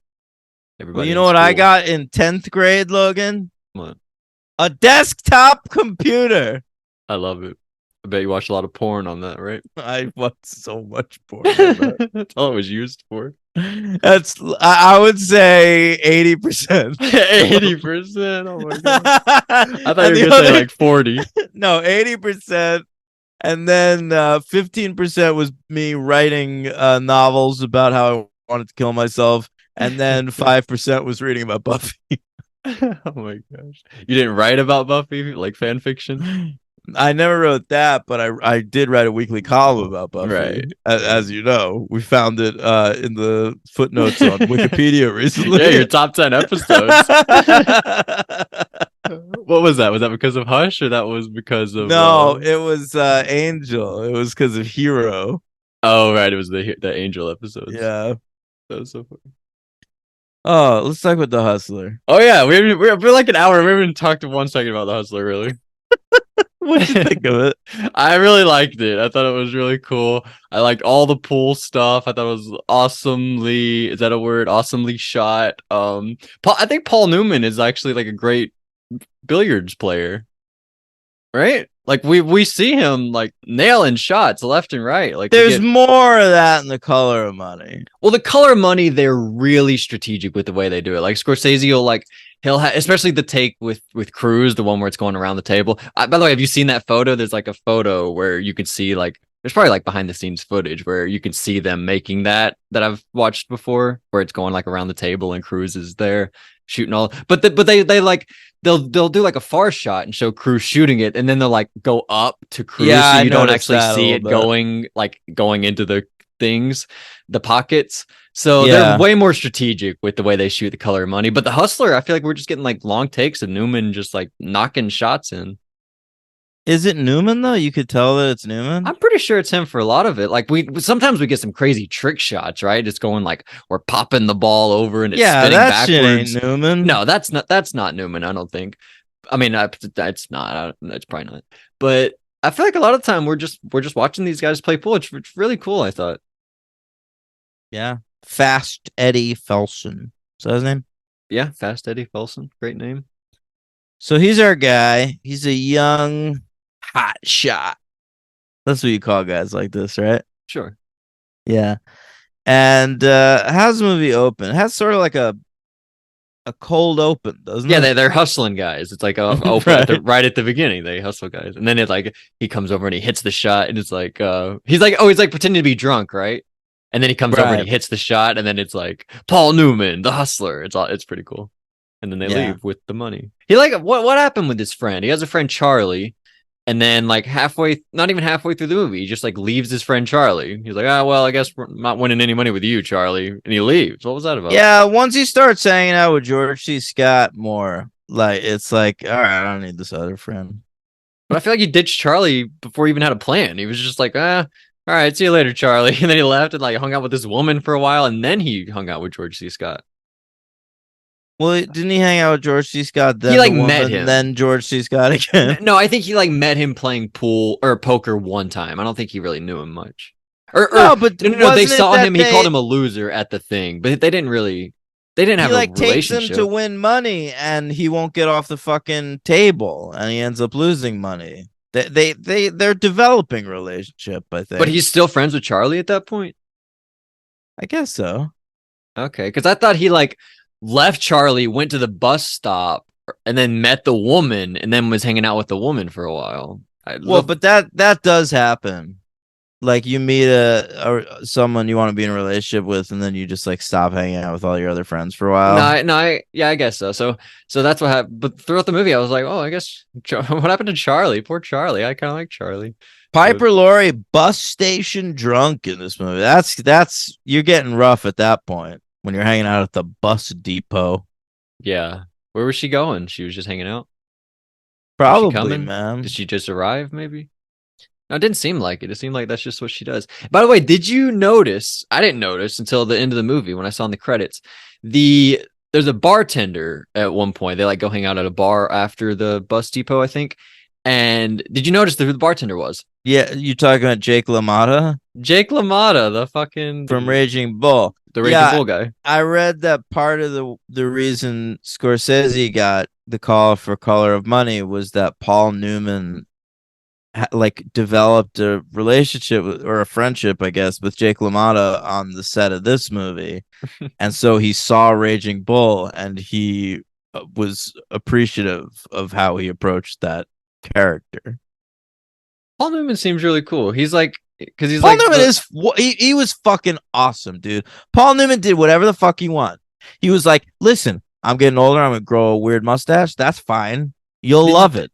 Well, you know what I got in 10th grade, Logan? What? A desktop computer. I love it. I bet you watched a lot of porn on that, right? I watched so much porn. on that. That's all it was used for. That's I would say 80%. 80%. Oh my god. I thought And you were the gonna say other- like 40. No, 80%. And then 15% was me writing novels about how I wanted to kill myself. And then 5% was reading about Buffy. Oh my gosh. You didn't write about Buffy, like fan fiction? I never wrote that, but I did write a weekly column about Buffy. Right. As you know, we found it in the footnotes on Wikipedia recently. Yeah, your top 10 episodes. What was that? Was that because of Hush or that was because of No, it was Angel. It was because of Hero. Oh, right, it was the Angel episodes. Yeah. That was so funny. Oh, let's talk about The Hustler. Oh yeah, we're like an hour. We haven't even talked 1 second about The Hustler, really. What did you think of it? I really liked it. I thought it was really cool. I liked all the pool stuff. I thought it was awesomely, is that a word? Awesomely shot. I think Paul Newman is actually like a great billiards player. Right? Like we see him like nailing shots left and right. Like There's more of that in The Color of Money. well, The Color of Money, they're really strategic with the way they do it. Like Scorsese will like he'll have, especially the take with Cruz, the one where it's going around the table. By the way, have you seen that photo? There's like a photo where you could see like there's probably like behind the scenes footage where you can see them making that I've watched before, where it's going like around the table and Cruz is there shooting all. But they like they'll do like a far shot and show Cruz shooting it, and then they'll like go up to Cruz, Yeah, so I you don't noticed actually that a see little it bit. going into the things, the pockets. So Yeah. they're way more strategic with the way they shoot The Color of Money. But The Hustler, I feel like we're just getting like long takes of Newman just like knocking shots in. Is it Newman though? You could tell that it's Newman. I'm pretty sure it's him for a lot of it. Like we sometimes we get some crazy trick shots, right? It's going like we're popping the ball over and it's spinning that shit backwards. ain't Newman. No, that's not Newman. I don't think. I mean, that's not. It's probably not. But I feel like a lot of the time we're just watching these guys play pool. It's really cool. I thought. Yeah, Fast Eddie Felson. Is that his name? Yeah, Fast Eddie Felson. Great name. So he's our guy. He's a young hot shot. That's what you call guys like this, right? Sure. Yeah. And how's the movie open? It has sort of like a cold open, doesn't it? Yeah, they're hustling guys. It's like open right at the beginning. They hustle guys, and then it like he comes over and he hits the shot, and it's like he's like pretending to be drunk, right? And then he comes over and he hits the shot, and then it's like Paul Newman, the hustler. It's pretty cool. And then they leave with the money. He like what happened with his friend? He has a friend Charlie, and then like not even halfway through the movie, he just like leaves his friend Charlie. He's like, well, I guess we're not winning any money with you, Charlie, and he leaves. What was that about? Yeah, once he starts hanging out with George C. Scott more, like it's like, all right, I don't need this other friend. But I feel like he ditched Charlie before he even had a plan. He was just like, all right, see you later, Charlie. And then he left and like hung out with this woman for a while, and then he hung out with George C. Scott. Well, didn't he hang out with George C. Scott? Then he like met him. Then George C. Scott again. No, I think he like met him playing pool or poker one time. I don't think he really knew him much. No, they saw him. He called him a loser at the thing, but they didn't have a relationship. He takes him to win money, and he won't get off the fucking table, and he ends up losing money. They're developing relationship, I think. But he's still friends with Charlie at that point. I guess so. Okay, because I thought he like left Charlie, went to the bus stop, and then met the woman, and then was hanging out with the woman for a while. But that does happen. Like you meet someone you want to be in a relationship with, and then you just like stop hanging out with all your other friends for a while. I guess so. So that's what happened. But throughout the movie, I was like, oh, I guess what happened to Charlie? Poor Charlie. I kind of like Charlie. Piper Laurie bus station drunk in this movie. That's you're getting rough at that point when you're hanging out at the bus depot. Yeah, where was she going? She was just hanging out. Probably, man. Did she just arrive? Maybe. No, it didn't seem like it. It seemed like that's just what she does. By the way, did you notice? I didn't notice until the end of the movie when I saw in the credits. There's a bartender at one point. They like go hang out at a bar after the bus depot, I think. And did you notice who the bartender was? Yeah, you talking about Jake LaMotta? Jake LaMotta, the fucking from Raging Bull. The Raging Bull guy. I read that part of the reason Scorsese got the call for Color of Money was that Paul Newman like developed a relationship or a friendship, I guess, with Jake LaMotta on the set of this movie. And so he saw Raging Bull and he was appreciative of how he approached that character. Paul Newman seems really cool. He's like, because he's Paul Newman he was fucking awesome, dude. Paul Newman did whatever the fuck he wanted. He was like, listen, I'm getting older. I'm gonna grow a weird mustache. That's fine. You'll love it.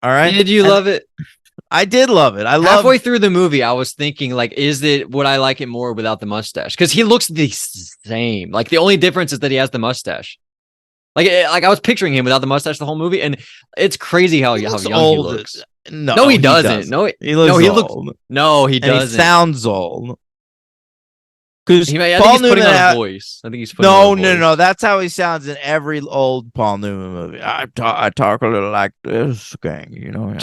All right. Did you love it? I did love it. Halfway through the movie, I was thinking, like, would I like it more without the mustache? Because he looks the same. Like, the only difference is that he has the mustache. Like I was picturing him without the mustache the whole movie, and it's crazy how young he looks. No, he doesn't. He looks old. No, he doesn't. He sounds old. Because I think he's putting on a voice. I think he's putting on a voice. No. That's how he sounds in every old Paul Newman movie. I talk a little like this, gang. You know.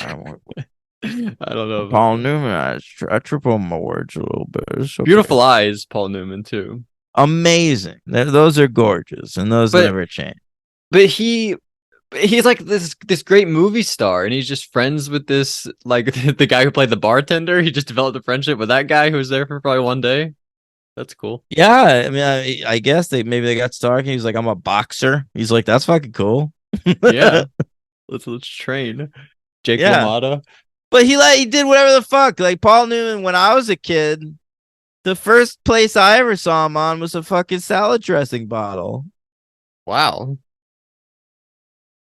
I don't know. Paul Newman, I trip on my words a little bit. Okay. Beautiful eyes, Paul Newman too. Amazing. Those are gorgeous, and those never change. But he's like this great movie star, and he's just friends with this, like the guy who played the bartender. He just developed a friendship with that guy who was there for probably one day. That's cool. Yeah, I mean, I guess they got started. He's like, I'm a boxer. He's like, that's fucking cool. Yeah, let's train. Jake LaMotta. But he did whatever the fuck. Like Paul Newman, when I was a kid, the first place I ever saw him on was a fucking salad dressing bottle. Wow.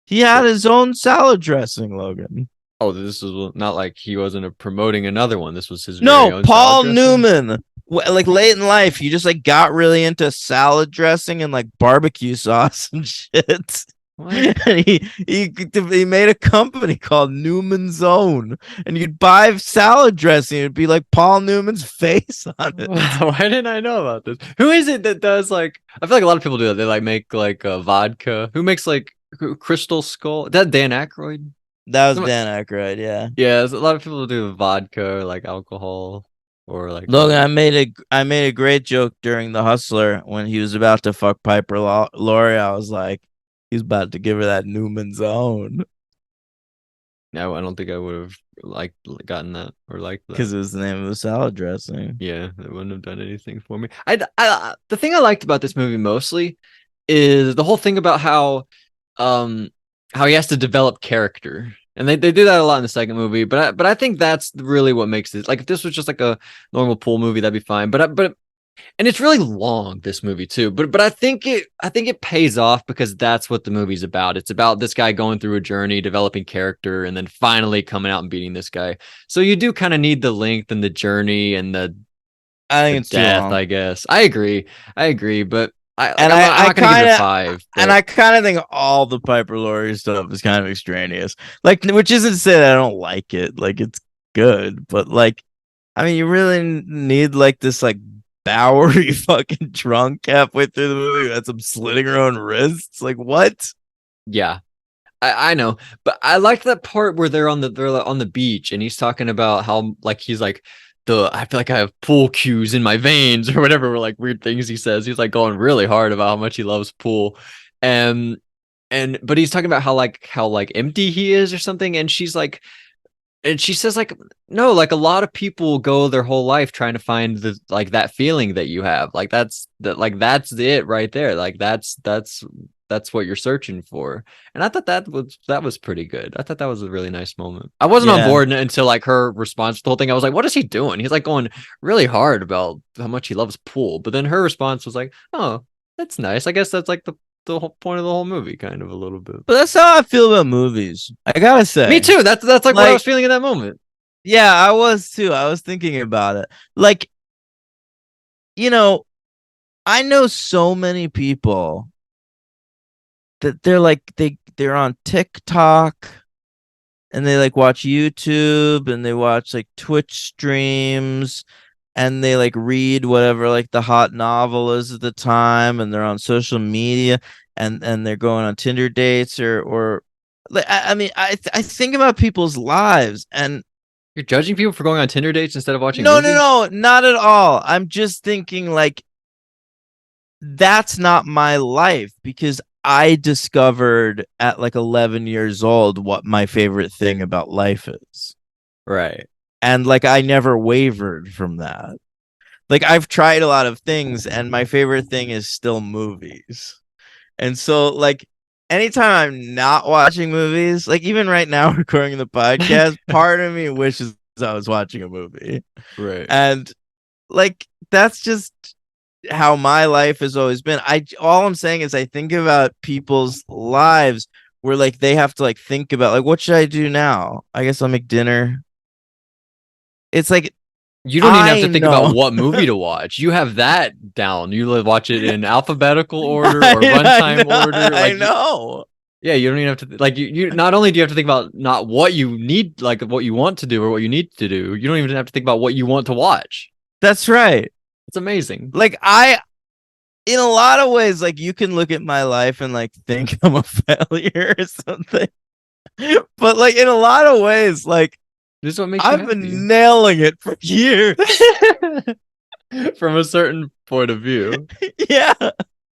He had his own salad dressing, Logan. Oh, this was not like he wasn't promoting another one. This was his very own Paul Newman. Like late in life, he just like got really into salad dressing and like barbecue sauce and shit. What? And he made a company called Newman's Own, and you'd buy salad dressing. It'd be like Paul Newman's face on it. Why didn't I know about this? Who is it that does like? I feel like a lot of people do that. They like make like vodka. Who makes like Crystal Skull? Is that Dan Aykroyd? That was Someone- Dan Aykroyd, yeah. Yeah, there's a lot of people do vodka or like alcohol or like. Look, I made a great joke during The Hustler when he was about to fuck Piper Laurie. I was like, he's about to give her that Newman's Own No, I don't think I would have gotten that or liked that. because it was the name of the salad dressing. Yeah, it wouldn't have done anything for me. The thing I liked about this movie mostly is the whole thing about how he has to develop character. And they do that a lot in the second movie, but I think that's really what makes it. Like if this was just like a normal pool movie, that'd be fine. But and it's really long, this movie too. But I think it pays off because that's what the movie's about. It's about this guy going through a journey, developing character, and then finally coming out and beating this guy. So you do kind of need the length and the journey and the I think it's too death, long. I guess. I agree, but I'm not I gonna give it kinda- a 5. And but- I kind of think all the Piper Laurie stuff is kind of extraneous. Like, which isn't to say that I don't like it. Like, it's good, but like, I mean, you really need like this like Bowery fucking drunk halfway through the movie that's slitting her own wrists. Like, what? yeah, I know, but I liked that part where they're on the beach and he's talking about how like he's like I feel like I have pool cues in my veins or whatever like weird things he says. He's like going really hard about how much he loves pool, and but he's talking about how empty he is or something, and she's like. And she says like no, like a lot of people go their whole life trying to find the like that feeling that you have, like that's it right there, like that's what you're searching for. And I thought that was pretty good. I thought that was a really nice moment. I wasn't on Yeah. board until like her response to the whole thing. I was like, what is he doing? He's like going really hard about how much he loves pool, but then her response was like, oh, that's nice. I guess that's like the whole point of the whole movie, kind of a little bit. But that's how I feel about movies. I gotta say, Me too. That's like what I Like- was feeling in that moment. Yeah, I was too. I was thinking about it. Like, I know so many people that they're like they're on TikTok and they like watch YouTube and they watch like Twitch streams and they like read whatever like the hot novel is at the time and they're on social media and they're going on Tinder dates or like I mean I think about people's lives and You're judging people for going on Tinder dates instead of watching no, movies? no, not at all. I'm just thinking like that's not my life because I discovered at like 11 years old what my favorite thing about life is. Right. And like I never wavered from that. Like I've tried a lot of things and my favorite thing is still movies. And so like anytime I'm not watching movies, like even right now recording the podcast, part of me wishes I was watching a movie. Right. And like that's just how my life has always been. All I'm saying is I think about people's lives where like they have to like think about like what should I do now? I guess I'll make dinner. It's like You don't even have to I think know. about what movie to watch. You have that down. You watch it in alphabetical order or I runtime know, order. I Like, know. yeah, you don't even have to like you. Not only do you have to think about not what you need, like what you want to do or what you need to do. You don't even have to think about what you want to watch. That's right. It's amazing. Like in a lot of ways, like you can look at my life and like think I'm a failure or something. But like in a lot of ways, like This is what makes you I've been nailing it for years. happy. From a certain point of view. Yeah.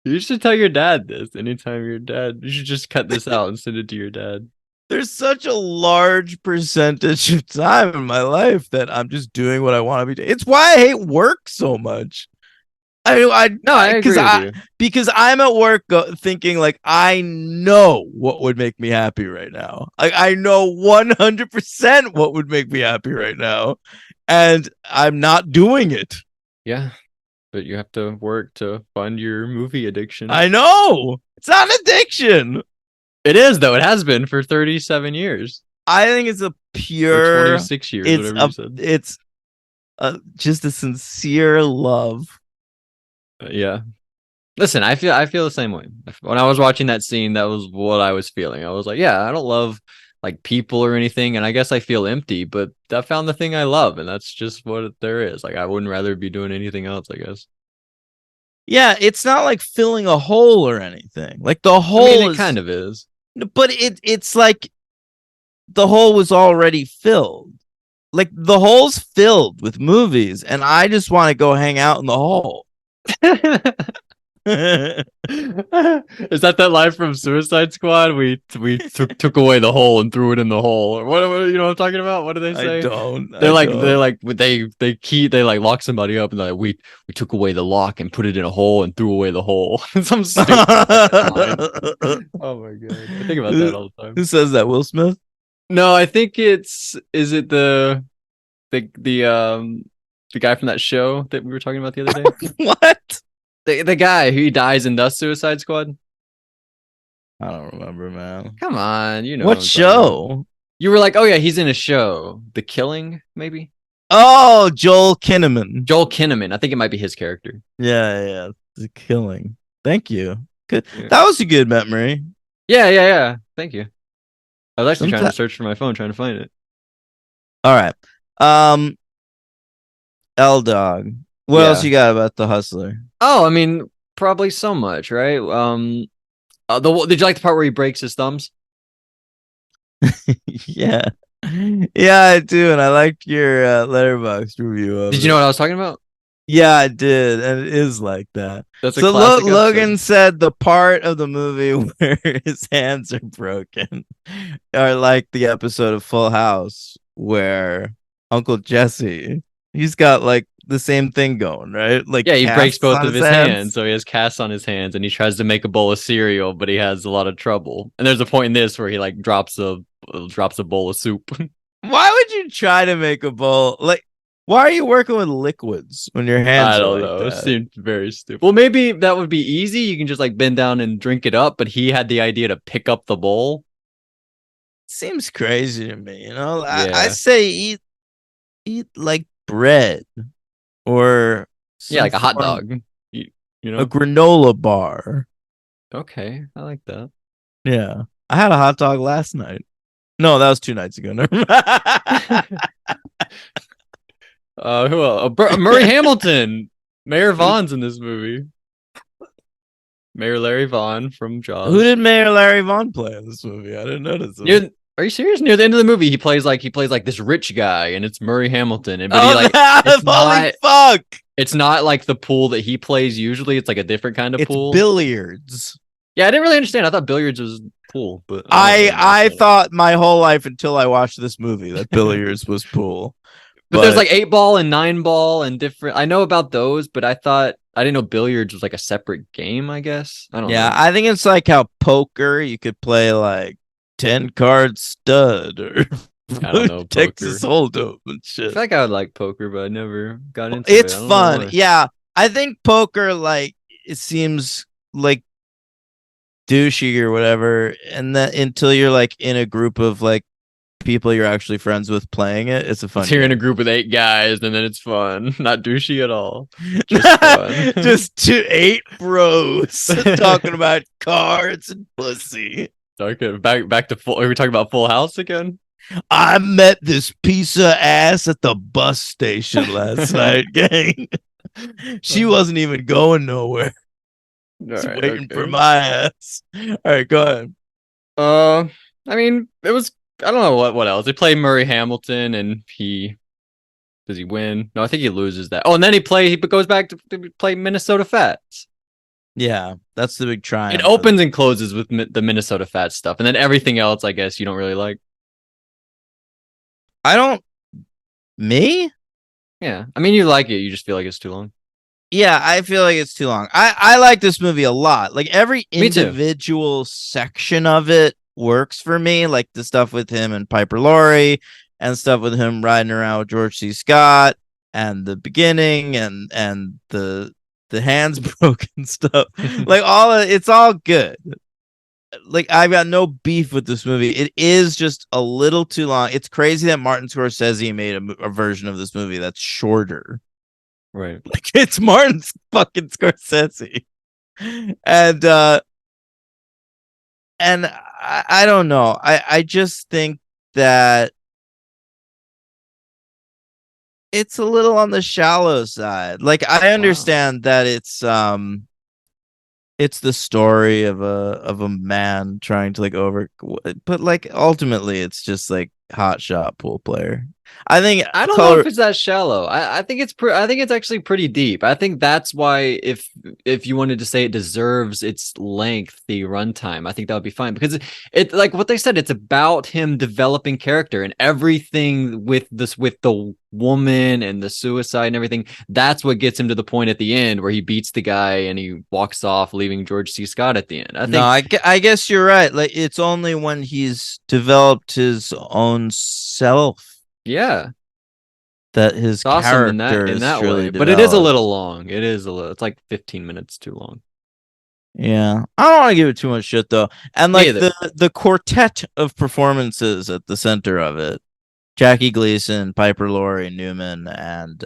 You should tell your dad this anytime your dad. You should just cut this out and send it to your dad. There's such a large percentage of time in my life that I'm just doing what I want to be doing. It's why I hate work so much. I agree with you. because I'm at work thinking like I know what would make me happy right now. Like I know 100% what would make me happy right now, and I'm not doing it. Yeah, but you have to work to fund your movie addiction. I know it's not an addiction. It is though. It has been for 37 years. I think it's a Or pure. 26 years, whatever you said. It's just a sincere love. Yeah. Listen, I feel the same way. When I was watching that scene, that was what I was feeling. I was like, yeah, I don't love like people or anything, and I guess I feel empty, but I found the thing I love, and that's just what there is. Like I wouldn't rather be doing anything else, I guess. Yeah, it's not like filling a hole or anything. Like the I mean, hole it is, kind of is. but it's like the hole was already filled. Like the hole's filled with movies, and I just want to go hang out in the hole. Is that line from Suicide Squad? We took away the hole and threw it in the hole. Or what you know what I'm talking about? What do they say? They're like they like lock somebody up and they're like we took away the lock and put it in a hole and threw away the hole. Some stupid line. Oh my god. I think about that all the time. Who says that? Will Smith? No, I think is it the guy from that show that we were talking about the other day? What? The guy who dies in the Suicide Squad. I don't remember, man. Come on, you know What show? You were like, oh yeah, he's in a show. The Killing, maybe? Oh, Joel Kinnaman. Joel Kinnaman. I think it might be his character. Yeah. The Killing. Thank you. Good. Yeah. That was a good memory. Yeah. Thank you. I was actually trying to search for my phone, trying to find it. All right. L Dog. What else you got about The Hustler? Oh, I mean, probably so much, right? Did you like the part where he breaks his thumbs? Yeah, I do, and I liked your Letterboxd review of it. Did you know what I was talking about? Yeah, I did, and it is like that. That's a so classic Logan said the part of the movie where his hands are broken are like the episode of Full House where Uncle Jesse, he's got like the same thing going, right? Like, yeah, he breaks both of his hands, so he has casts on his hands, and he tries to make a bowl of cereal, but he has a lot of trouble. And there's a point in this where he like drops a bowl of soup. Why would you try to make a bowl? Like, why are you working with liquids when your hands? I don't know. It seemed very stupid. Well, maybe that would be easy. You can just like bend down and drink it up, but he had the idea to pick up the bowl. Seems crazy to me, you know. Yeah. I say eat like bread or like a hot dog. You know, a granola bar. Okay, I like that. Yeah, I had a hot dog last night. No, that was 2 nights ago. Never mind. Who else? Murray Hamilton. Mayor Vaughn's in this movie. Mayor Larry Vaughn from Jaws. Who did Mayor Larry Vaughn play in this movie? I didn't notice him. Are you serious? Near the end of the movie, he plays like this rich guy, and it's Murray Hamilton. And holy fuck! It's not like the pool that he plays usually. It's like a different kind of pool. It's billiards. Yeah, I didn't really understand. I thought billiards was pool, but I thought my whole life until I watched this movie that billiards was pool. But there's like 8-ball and 9-ball and different. I know about those, but I didn't know billiards was like a separate game. I guess I don't know. Yeah, I think it's like how poker you could play like 10-card stud or I don't know Texas Hold'em and shit. I feel like I would like poker, but I never got into it. It's I don't fun. know why. Yeah, I think poker, like, it seems like douchey or whatever, and that until you're like in a group of like people you're actually friends with playing it, it's a fun. You're in a group with 8 guys, and then it's fun. Not douchey at all. Just fun. Just 8 bros talking about cards and pussy. Okay, back to full. Are we talking about Full House again? I met this piece of ass at the bus station last night, gang. She wasn't even going nowhere. Just waiting for my ass. All right, go ahead. I mean, it was. I don't know what else. They play Murray Hamilton, and does he win? No, I think he loses that. Oh, and then he goes back to play Minnesota Fats. Yeah, that's the big triumph. It opens and closes with the Minnesota Fats stuff, and then everything else, I guess, you don't really like. Me? Yeah, I mean, you like it. You just feel like it's too long. Yeah, I feel like it's too long. I like this movie a lot. Like every individual section of it works for me. Like the stuff with him and Piper Laurie, and stuff with him riding around with George C. Scott, and the beginning, and the hands broken stuff. Like it's all good. Like I've got no beef with this movie. It is just a little too long. It's crazy that Martin Scorsese made a version of this movie that's shorter. Right. Like it's Martin fucking Scorsese. and I don't know. I just think that it's a little on the shallow side. Like I understand that it's the story of a man trying to like but like ultimately it's just like hot shot pool player. I think I don't know if it's that shallow. I think I think it's actually pretty deep. I think that's why if you wanted to say it deserves its lengthy runtime, I think that would be fine because it like what they said, it's about him developing character and everything with the woman and the suicide and everything. That's what gets him to the point at the end where he beats the guy and he walks off, leaving George C. Scott at the end. I think I guess you're right. Like it's only when he's developed his own self yeah. that his It's awesome in character that is way, truly but it is a developed. little long. It is a little. It's like 15 minutes too long. Yeah, I don't want to give it too much shit though. And Me like either. the quartet of performances at the center of it, Jackie Gleason, Piper Laurie, Newman, and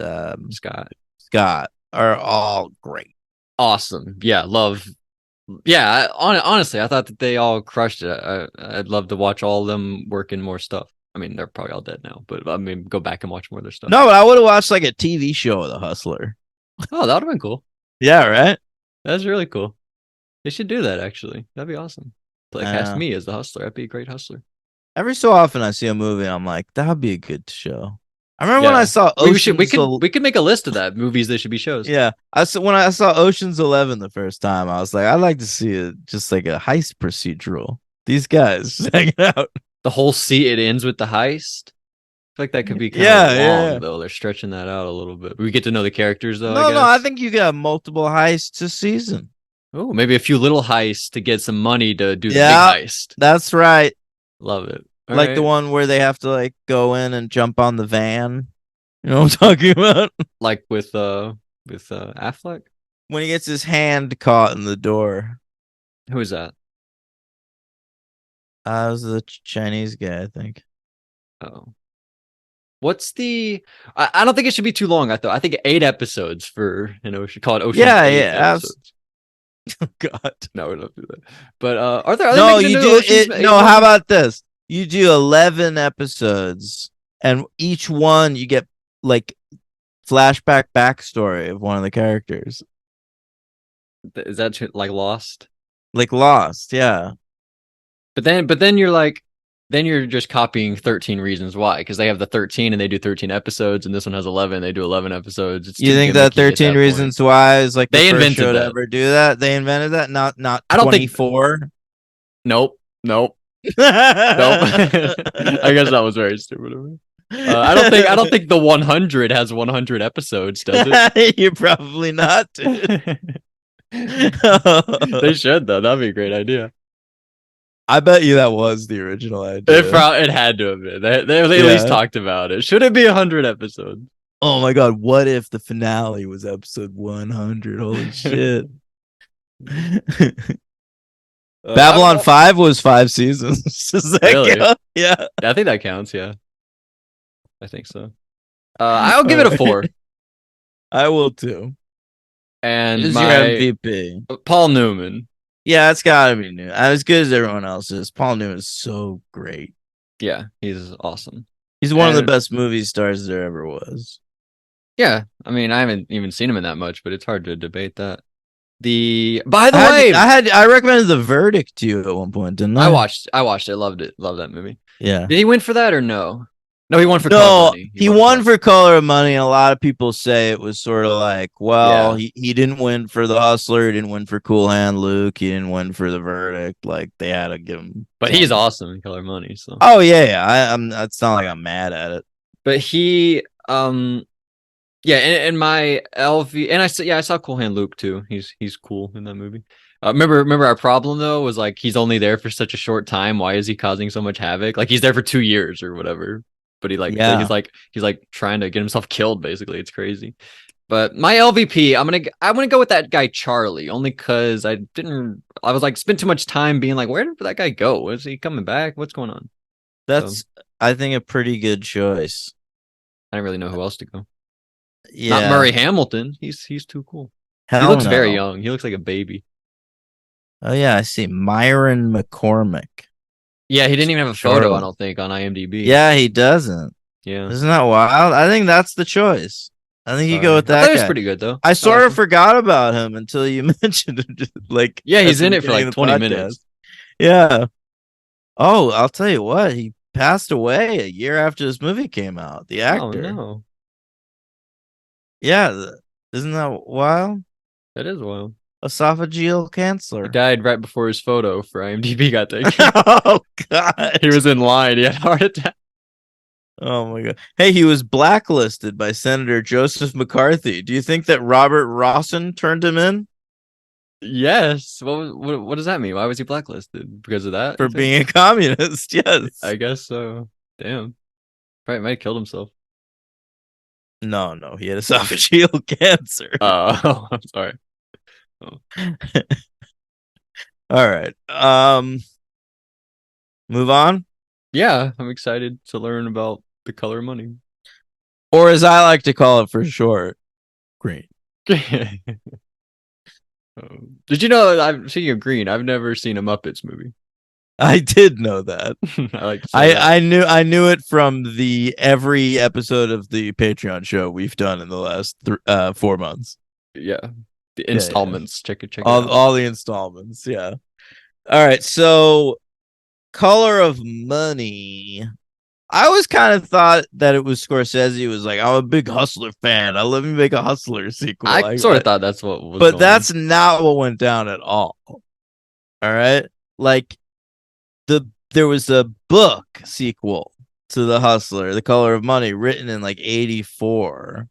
Scott are all great. Awesome. Yeah, love. Yeah, honestly, I thought that they all crushed it. I'd love to watch all of them work in more stuff. I mean, they're probably all dead now, but I mean, go back and watch more of their stuff. No, but I would have watched like a TV show of The Hustler. Oh, that would have been cool. Yeah, right. That's really cool. They should do that, actually. That'd be awesome. Like, cast Uh, me as the hustler. I'd be a great hustler. every so often I see a movie, I'm like, that would be a good show. I remember when I Yeah. saw We could make a list of that movies that should be shows. Yeah, when I saw Ocean's 11 the first time, I was like, I'd like to see it just like a heist procedural. These guys just hanging out. The whole it ends with the heist. I feel like that could be kind of Yeah, long yeah. though. They're stretching that out a little bit. We get to know the characters though, I No, guess. I think you got multiple heists a season. Oh, maybe a few little heists to get some money to do the Yeah, big heist. that's right. Love it. All Like the right. one where they have to like go in and jump on the van. You know what I'm talking about? Like with Affleck. When he gets his hand caught in the door. Who is that? It was the Chinese guy, I think. Oh. What's the I don't think it should be too long, I think 8 episodes for should call it Ocean's Yeah, 8 yeah. episodes. God. No, we don't do that. But are there other No, things you into do Ocean's it. 8 No, how movies? about this? You do 11 episodes, and each one you get like flashback backstory of one of the characters, Is that like Lost? like Lost. Yeah, But then you're like, then you're just copying 13 Reasons Why because they have the 13 and they do 13 episodes, and this one has 11. They do 11 episodes. It's you too think that gimmicky at 13 that point. Reasons Why is like the They first invented show to that. ever do that? They invented that, not I don't think. 24. Nope. Nope. Nope. I guess that was very stupid of me. I don't think the 100 has 100 episodes, does it? You're probably not. Dude. They should though. That'd be a great idea. I bet you that was the original idea. It had to have been. They at least talked about it. Should it be 100 episodes? Oh my god, what if the finale was episode 100? Holy shit. Babylon 5 was 5 seasons. Does that Really? count? Yeah. I think that counts, yeah. I think so. I'll give it a 4. I will too. And Who's your MVP? Paul Newman. Yeah, it's gotta be new. As good as everyone else is. Paul Newman is so great. Yeah, he's awesome. He's one of the best movie stars there ever was. Yeah, I mean, I haven't even seen him in that much, but it's hard to debate that. By the way, I recommended The Verdict to you at one point, didn't I? I watched it, loved it, loved that movie. Yeah. Did he win for that or no? No, he won for Color of Money. He won for Color of Money, and a lot of people say it was sort of like, well, he didn't win for The Hustler, he didn't win for Cool Hand Luke, he didn't win for The Verdict. Like they had to give him. But he's awesome in Color of Money. So. Oh yeah. I'm. It's not like I'm mad at it. But he, yeah, and my LV, and I saw Cool Hand Luke too. He's cool in that movie. Remember our problem though was like he's only there for such a short time. Why is he causing so much havoc? Like he's there for 2 years or whatever. But he's like trying to get himself killed. Basically, it's crazy. But my LVP, I'm gonna go with that guy Charlie, only because I was like spent too much time being like, where did that guy go? Is he coming back? What's going on? That's I think a pretty good choice. I didn't really know who else to go. Yeah, not Murray Hamilton. He's too cool. He looks very young. He looks like a baby. Oh yeah, I see Myron McCormick. Yeah, he didn't even have a Sure. photo, I don't think, on IMDb. Yeah, he doesn't. Yeah. Isn't that wild? I think that's the choice. I think you go with I that thought he was guy. pretty good though. I sort like of him. forgot about him until you mentioned him. Like, Yeah, at he's the in it for beginning like of the 20 podcast. minutes. Yeah. Oh, I'll tell you what. He passed away a year after this movie came out. The actor. Oh no. Yeah. Isn't that wild? That is wild. Esophageal He cancer. died right before his photo for IMDb got taken. Oh God. He was in line. He had a heart attack. Oh my God. Hey, he was blacklisted by Senator Joseph McCarthy. Do you think that Robert Rawson turned him in Yes. What does that mean? Why was he blacklisted? Because of that? for you think? being a communist? Yes. I guess so. Damn. Probably might have killed himself. No, he had esophageal cancer. Oh, I'm sorry. All right. Move on. Yeah, I'm excited to learn about the color of money. Or as I like to call it for short, green. Did you know? I'm speaking of green. I've never seen a Muppets movie. I did know that. I like to say that. I knew it from the every episode of the Patreon show we've done in the last 4 months. Yeah, the Yeah. installments. Check it. All the installments. Yeah. All right. So, Color of Money. I always kind of thought that it was Scorsese was like, I'm a big Hustler fan. I let me make a Hustler sequel. I sort of thought that's what was. but going that's not what went down at all. All right. Like there was a book sequel to The Hustler, The Color of Money, written in like 84.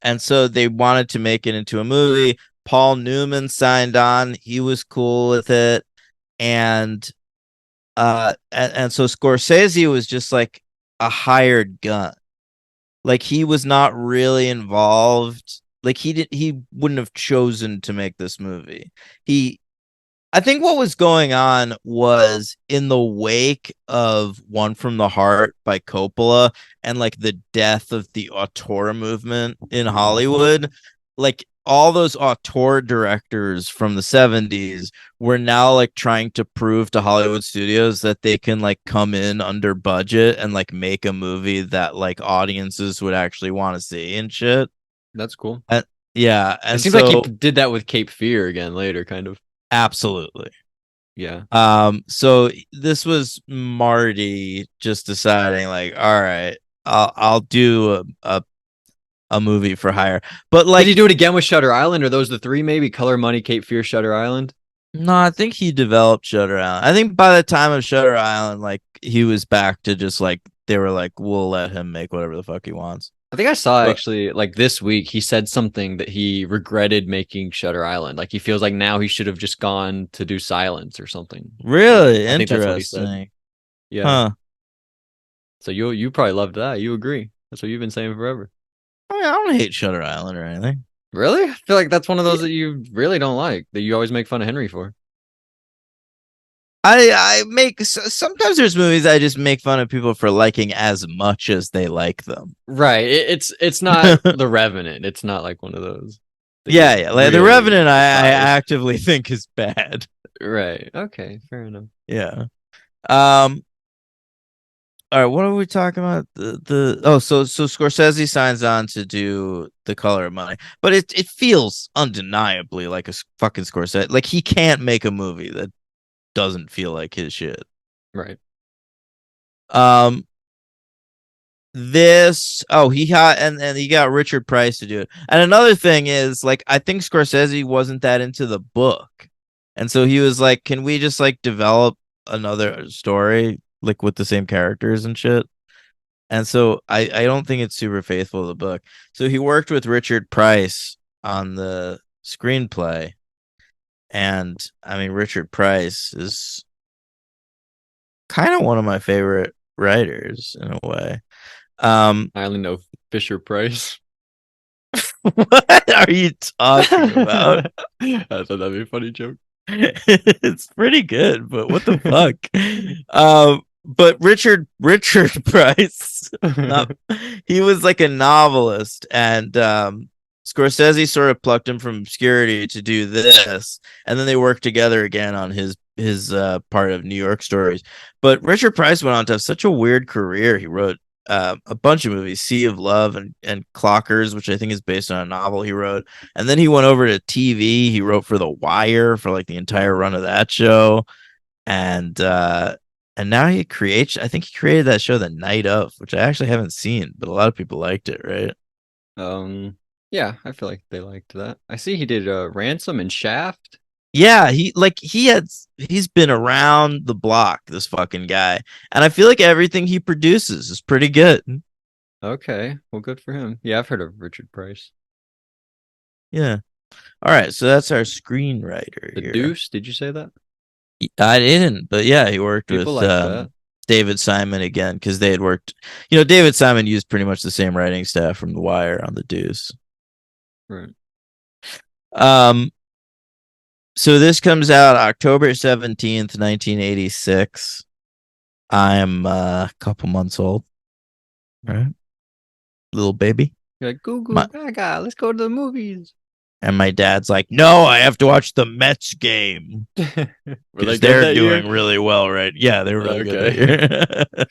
And so they wanted to make it into a movie. Paul Newman signed on. He was cool with it. And so Scorsese was just like a hired gun. Like he was not really involved. Like he wouldn't have chosen to make this movie. I think what was going on was in the wake of One from the Heart by Coppola and like the death of the auteur movement in Hollywood, like all those auteur directors from the 70s were now like trying to prove to Hollywood studios that they can like come in under budget and like make a movie that like audiences would actually want to see and shit. That's cool. Yeah. It And seems so, like he did that with Cape Fear again later, kind of. absolutely. Yeah. So this was Marty just deciding like, all right, I'll do a movie for hire. But like, Did he do it again with Shutter Island? Or those the three maybe? Color, Money, Cape Fear, Shutter Island. no, I think he developed Shutter Island. I think by the time of Shutter Island, like he was back to just like they were like, we'll let him make whatever the fuck he wants. I think I saw But- actually like this week he said something that he regretted making Shutter Island. Like he feels like now he should have just gone to do Silence or something. Really I think that's what he said. interesting. Yeah. Huh. So you probably loved that. You agree. That's what you've been saying forever. I mean, I don't hate Shutter Island or anything. Really? I feel like that's one of those that you really don't like, that you always make fun of Henry for. I make sometimes there's movies I just make fun of people for liking as much as they like them. Right. It's not The Revenant. It's not like one of those. that Yeah, you yeah. Like The really Revenant, I despise. actively think is bad. Right. Okay. Fair enough. Yeah. All right. What are we talking about? So Scorsese signs on to do The Color of Money, but it feels undeniably like a fucking Scorsese. Like he can't make a movie that doesn't feel like his shit. Right. He got and he got Richard Price to do it. And another thing is like I think Scorsese wasn't that into the book. And so he was like, can we just like develop another story like with the same characters and shit? And so I don't think it's super faithful to the book. So he worked with Richard Price on the screenplay. And I mean Richard Price is kind of one of my favorite writers in a way. I only know Fisher Price. What are you talking about? I thought that'd be a funny joke. It's pretty good, but what the fuck? But Richard Price, he was like a novelist, and Scorsese sort of plucked him from obscurity to do this, and then they worked together again on his part of New York Stories. But Richard Price went on to have such a weird career. He wrote a bunch of movies, Sea of Love and Clockers, which I think is based on a novel he wrote. And then he went over to TV. He wrote for The Wire for like the entire run of that show. And now he creates, I think he created that show The Night Of, which I actually haven't seen, but a lot of people liked it, right? Yeah, I feel like they liked that. I see he did Ransom and Shaft. Yeah, he's been around the block, this fucking guy. And I feel like everything he produces is pretty good. Okay, well, good for him. Yeah, I've heard of Richard Price. Yeah. All right, so that's our screenwriter The here. Deuce, did you say that? I didn't, but yeah, he worked People with like that. David Simon again because they had worked. You know, David Simon used pretty much the same writing staff from The Wire on The Deuce. Right. So this comes out October 17th, 1986. I'm a couple months old. Right? Little baby. You're like, goo goo My- gaga, let's go to the movies. And my dad's like, no, I have to watch the Mets game. Were they Because good they're that year? doing really well, right? Yeah, they were really good that year.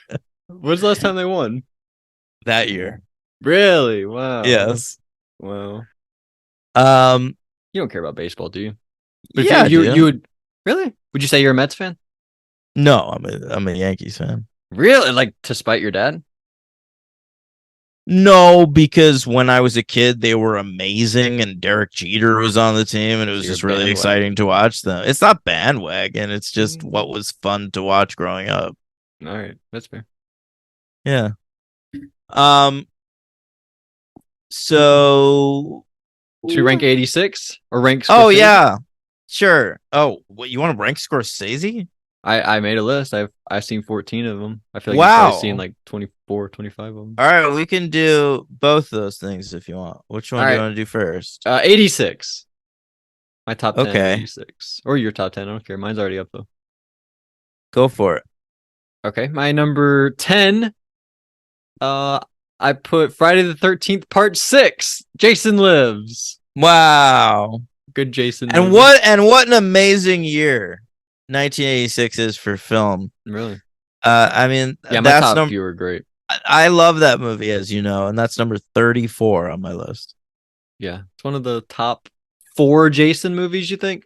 When's the last time they won? That year. Really? Wow. Yes. Wow. Um, You don't care about baseball, do you? But if yeah, you would really? Would you say you're a Mets fan? No, I'm a Yankees fan. Really? Like to spite your dad? No, because when I was a kid, they were amazing, and Derek Jeter was on the team, and it was You're just really bandwagon. exciting to watch them. It's not bandwagon; it's just what was fun to watch growing up. All right, that's fair. Yeah. So. Should we rank 86 or rank? Oh Scorsese? yeah, sure. Oh, what you want to rank Scorsese? I made a list. I've seen 14 of them. I feel like Wow. you've probably seen like 24, 25 of them. All right, we can do both those things if you want. Which one All do you right. want to do first? 86. My top 10. Okay. 86. Or your top 10. I don't care. Mine's already up though. Go for it. Okay. My number 10. I put Friday the 13th Part 6. Jason Lives. Wow. Good Jason. And movie. what an amazing year 1986 is for film. Really? I mean, Yeah, my that's top few are great. I love that movie, as you know, and that's number 34 on my list. Yeah. It's one of the top 4 Jason movies, you think?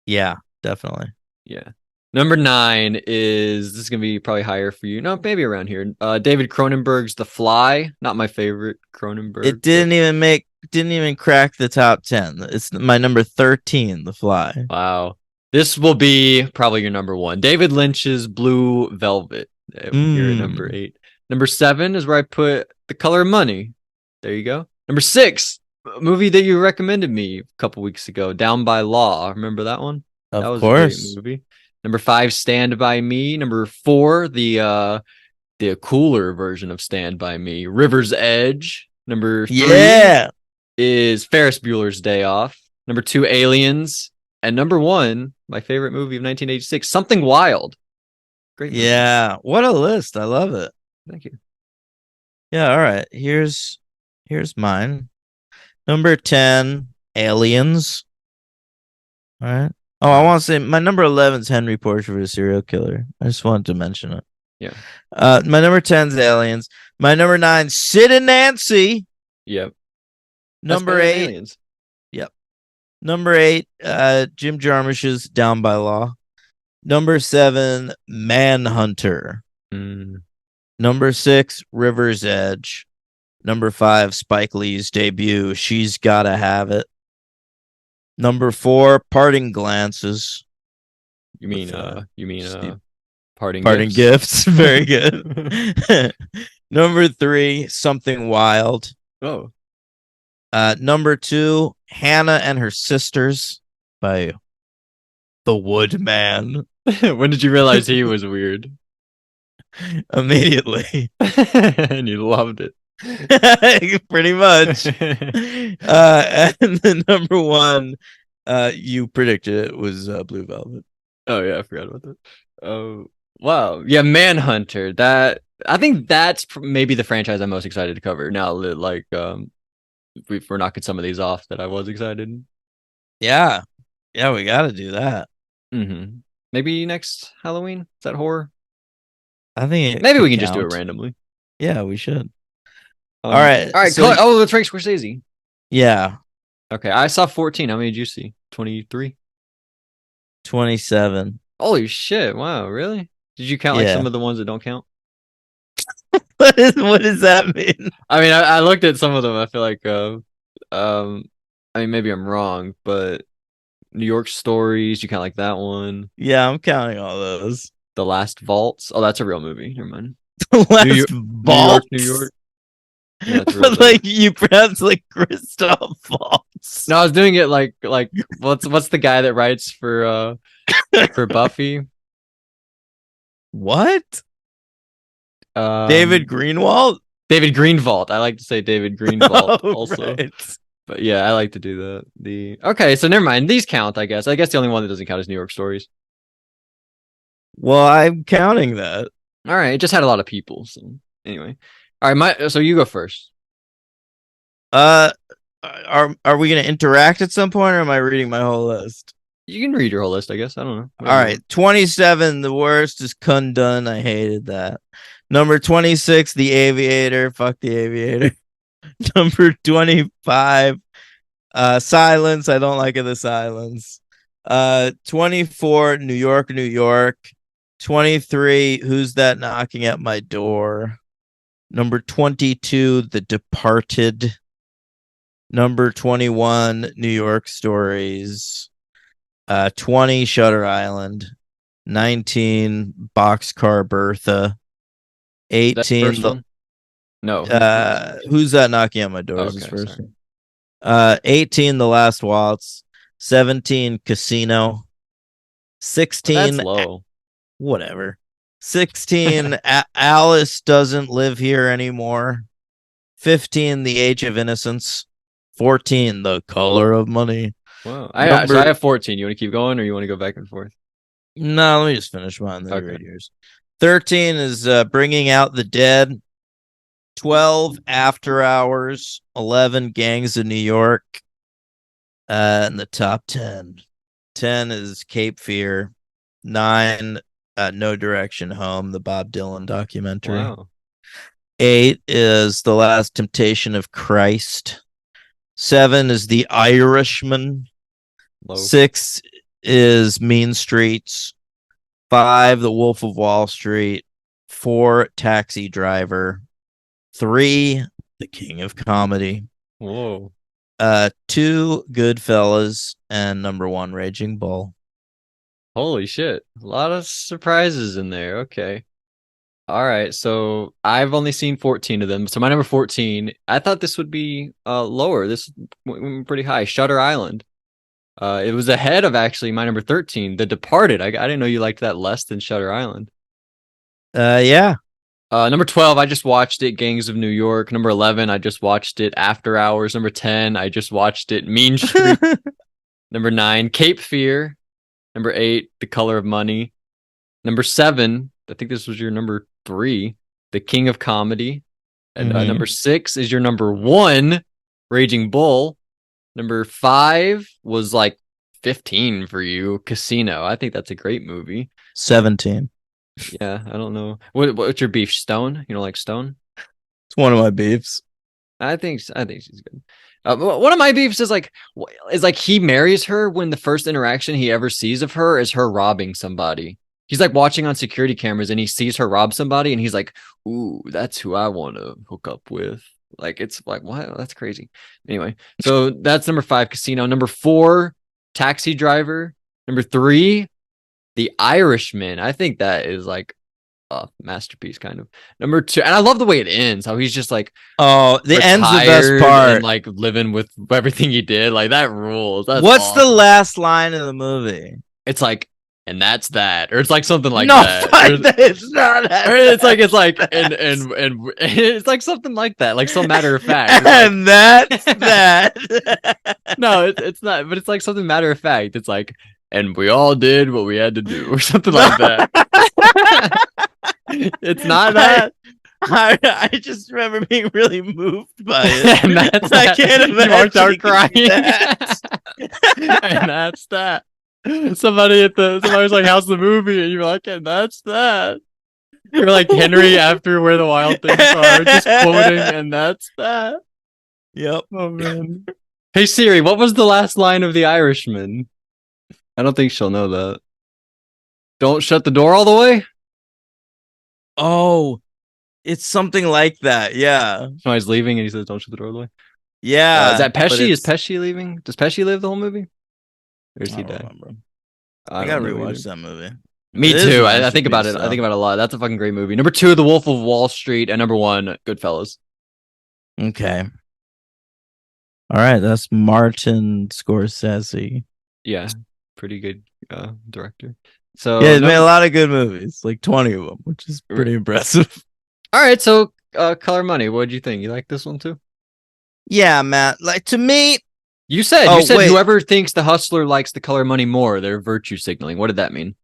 Yeah, definitely. Yeah. Number 9 is, this is gonna be probably higher for you. No, maybe around here. David Cronenberg's The Fly. Not my favorite Cronenberg. It didn't even crack the top 10. It's my number 13, The Fly. Wow. This will be probably your number 1. David Lynch's Blue Velvet. Here at number 8. Number 7 is where I put The Color of Money. There you go. Number 6, a movie that you recommended me a couple weeks ago, Down by Law. Remember that one? That was Of course. a great movie. Number 5, Stand By Me. Number 4, the cooler version of Stand By Me, River's Edge. Number 3 is Ferris Bueller's Day Off. Number 2, Aliens. And number 1, my favorite movie of 1986, Something Wild. Great movie. Yeah. What a list. I love it. Thank you. Yeah, all right. Here's mine. Number 10, Aliens. All right. Oh, I want to say my number 11 is Henry Portrait of a Serial Killer. I just wanted to mention it. Yeah. My number 10 is Aliens. My number 9, Sid and Nancy. Yep. Number That's better than 8. Aliens. Yep. Number 8, Jim Jarmusch's Down by Law. Number 7, Manhunter. Number 6, River's Edge. Number 5, Spike Lee's debut, She's Gotta Have It. Number 4, Parting Glances. You mean Steve- Parting Gifts. Very good. Number 3, Something Wild. Oh. Number 2, Hannah and Her Sisters by The Woodman. When did you realize he was weird? Immediately. And you loved it. Pretty much. And the number 1, you predicted it, was Blue Velvet. Oh yeah, I forgot about that. Oh wow, yeah, Manhunter. That I think that's maybe the franchise I'm most excited to cover now. That we're knocking some of these off that I was excited. Yeah. Yeah, we got to do that. Mm-hmm. Maybe next Halloween. Is that horror? I think it Maybe could we can just do it count. randomly. Yeah, we should. All right. All right. So, Oh, it's Frank Scorsese. yeah, Okay, I saw 14. How many did you see? 23. 27. Holy shit! Wow, really? Did you count like Yeah. some of the ones that don't count? What does that mean? I mean, I looked at some of them. I feel like, I mean, maybe I'm wrong, but New York Stories. You count like that one. Yeah, I'm counting all those. The Last Vaults. Oh, that's a real movie. Never mind. The last New York, vault. New York. Yeah, that's a real But movie. like you pronounce like Christoph Waltz. No, I was doing it like what's the guy that writes for Buffy? What? David David Greenwald? David Greenvault. I like to say David Greenvault Oh, also. right. But yeah, I like to do okay, so never mind. These count, I guess. I guess the only one that doesn't count is New York Stories. Well, I'm counting that. All right, it just had a lot of people. So anyway, all right, so you go first. Are we gonna interact at some point, or am I reading my whole list? You can read your whole list, I guess. I don't know. All right, 27. The worst is Kundun. I hated that. Number 26, The Aviator. Fuck The Aviator. Number 25, Silence. I don't like The Silence. 24, New York, New York. 23, Who's That Knocking at My Door? Number 22, The Departed. Number 21, New York Stories. 20, Shutter Island. 19, Boxcar Bertha. 18, No. Who's That Knocking at My Door? Okay, Is first. sorry. 18, The Last Waltz. 17, Casino. 16, That's low. whatever. 16, Alice Doesn't Live Here Anymore. 15, The Age of Innocence. 14, The Color of Money. Wow. So I have 14. You want to keep going, or you want to go back and forth? No, let me just finish mine. Then Okay. read yours. 13 is Bringing Out the Dead. 12, After Hours. 11, Gangs of New York. And the top 10. 10 is Cape Fear. 9, No Direction Home, the Bob Dylan documentary. Wow. 8 is The Last Temptation of Christ. 7 is The Irishman. Low. 6 is Mean Streets. 5, The Wolf of Wall Street. 4, Taxi Driver. 3, The King of Comedy. Whoa. 2, Goodfellas, and number 1, Raging Bull. Holy shit. A lot of surprises in there. Okay. All right. So I've only seen 14 of them. So my number 14, I thought this would be lower. This went pretty high. Shutter Island. It was ahead of actually my number 13, The Departed. I didn't know you liked that less than Shutter Island. Yeah. Number 12, I just watched it, Gangs of New York. Number 11, I just watched it, After Hours. Number 10, I just watched it, Mean Street. Number 9, Cape Fear. Number 8, The Color of Money. Number 7, I think this was your number 3, The King of Comedy. And number 6 is your number 1, Raging Bull. Number 5 was like 15 for you, Casino. I think that's a great movie. 17. Yeah, I don't know. What's your beef? Stone? You don't like Stone? It's one of my beefs. I think she's good. One of my beefs is like he marries her when the first interaction he ever sees of her is her robbing somebody. He's like watching on security cameras and he sees her rob somebody and he's like, "Ooh, that's who I want to hook up with." Like it's like, what? That's crazy. Anyway, so that's number 5, Casino. Number 4, Taxi Driver. Number 3, The Irishman. I think that is like a masterpiece, kind of. Number 2, and I love the way it ends. How he's just like, oh, the end's the best part. And like living with everything he did, like that rules. That's What's awesome. the last line of the movie? It's like, and that's that, or it's like something like no, that. It's not. Or it's like, and it's like something like that, like some matter of fact. And that's that. No, it's not, but it's like something matter of fact. It's like, and we all did what we had to do, or something like that. It's not that. I just remember being really moved by it. And that's I that. can't You walked imagine out it could be crying. that. And that's that. Somebody was like, "How's the movie?" And you're like, "And that's that." You're like Henry after Where the Wild Things Are, just quoting, and that's that. Yep. Oh man. Hey Siri, what was the last line of The Irishman? I don't think she'll know that. Don't shut the door all the way? Oh, it's something like that. Yeah. Somebody's leaving and he says, "Don't shut the door all the way." Yeah. Is that but Pesci? Is it's- Pesci leaving? Does Pesci live the whole movie? Or is I he don't die? remember. I I gotta don't know rewatch either. that movie. Me It is too. a I think about masterpiece, it. I think though. about it a lot. That's a fucking great movie. Number 2, The Wolf of Wall Street, and number 1, Goodfellas. Okay. All right, that's Martin Scorsese. Yeah, pretty good director. So Yeah, he's made a lot of good movies, like 20 of them, which is pretty impressive. all right, so Color Money. What did you think? You like this one too? Yeah, man. Like to me, You said Oh, wait. whoever thinks The Hustler likes The Color Money more, they're virtue signaling. What did that mean?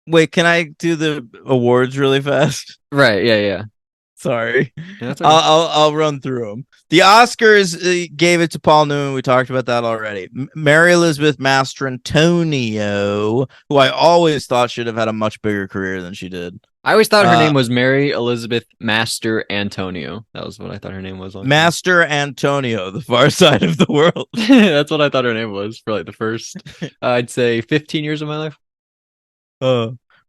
wait, can I do the awards really fast? Right. Yeah. Sorry. Yeah, that's okay. I'll run through them. The Oscars gave it to Paul Newman. We talked about that already. Mary Elizabeth Mastrantonio, who I always thought should have had a much bigger career than she did. I always thought her name was Mary Elizabeth Master Antonio. That was what I thought her name was. Master Antonio, the far side of the world. That's what I thought her name was for like the first, I'd say 15 years of my life.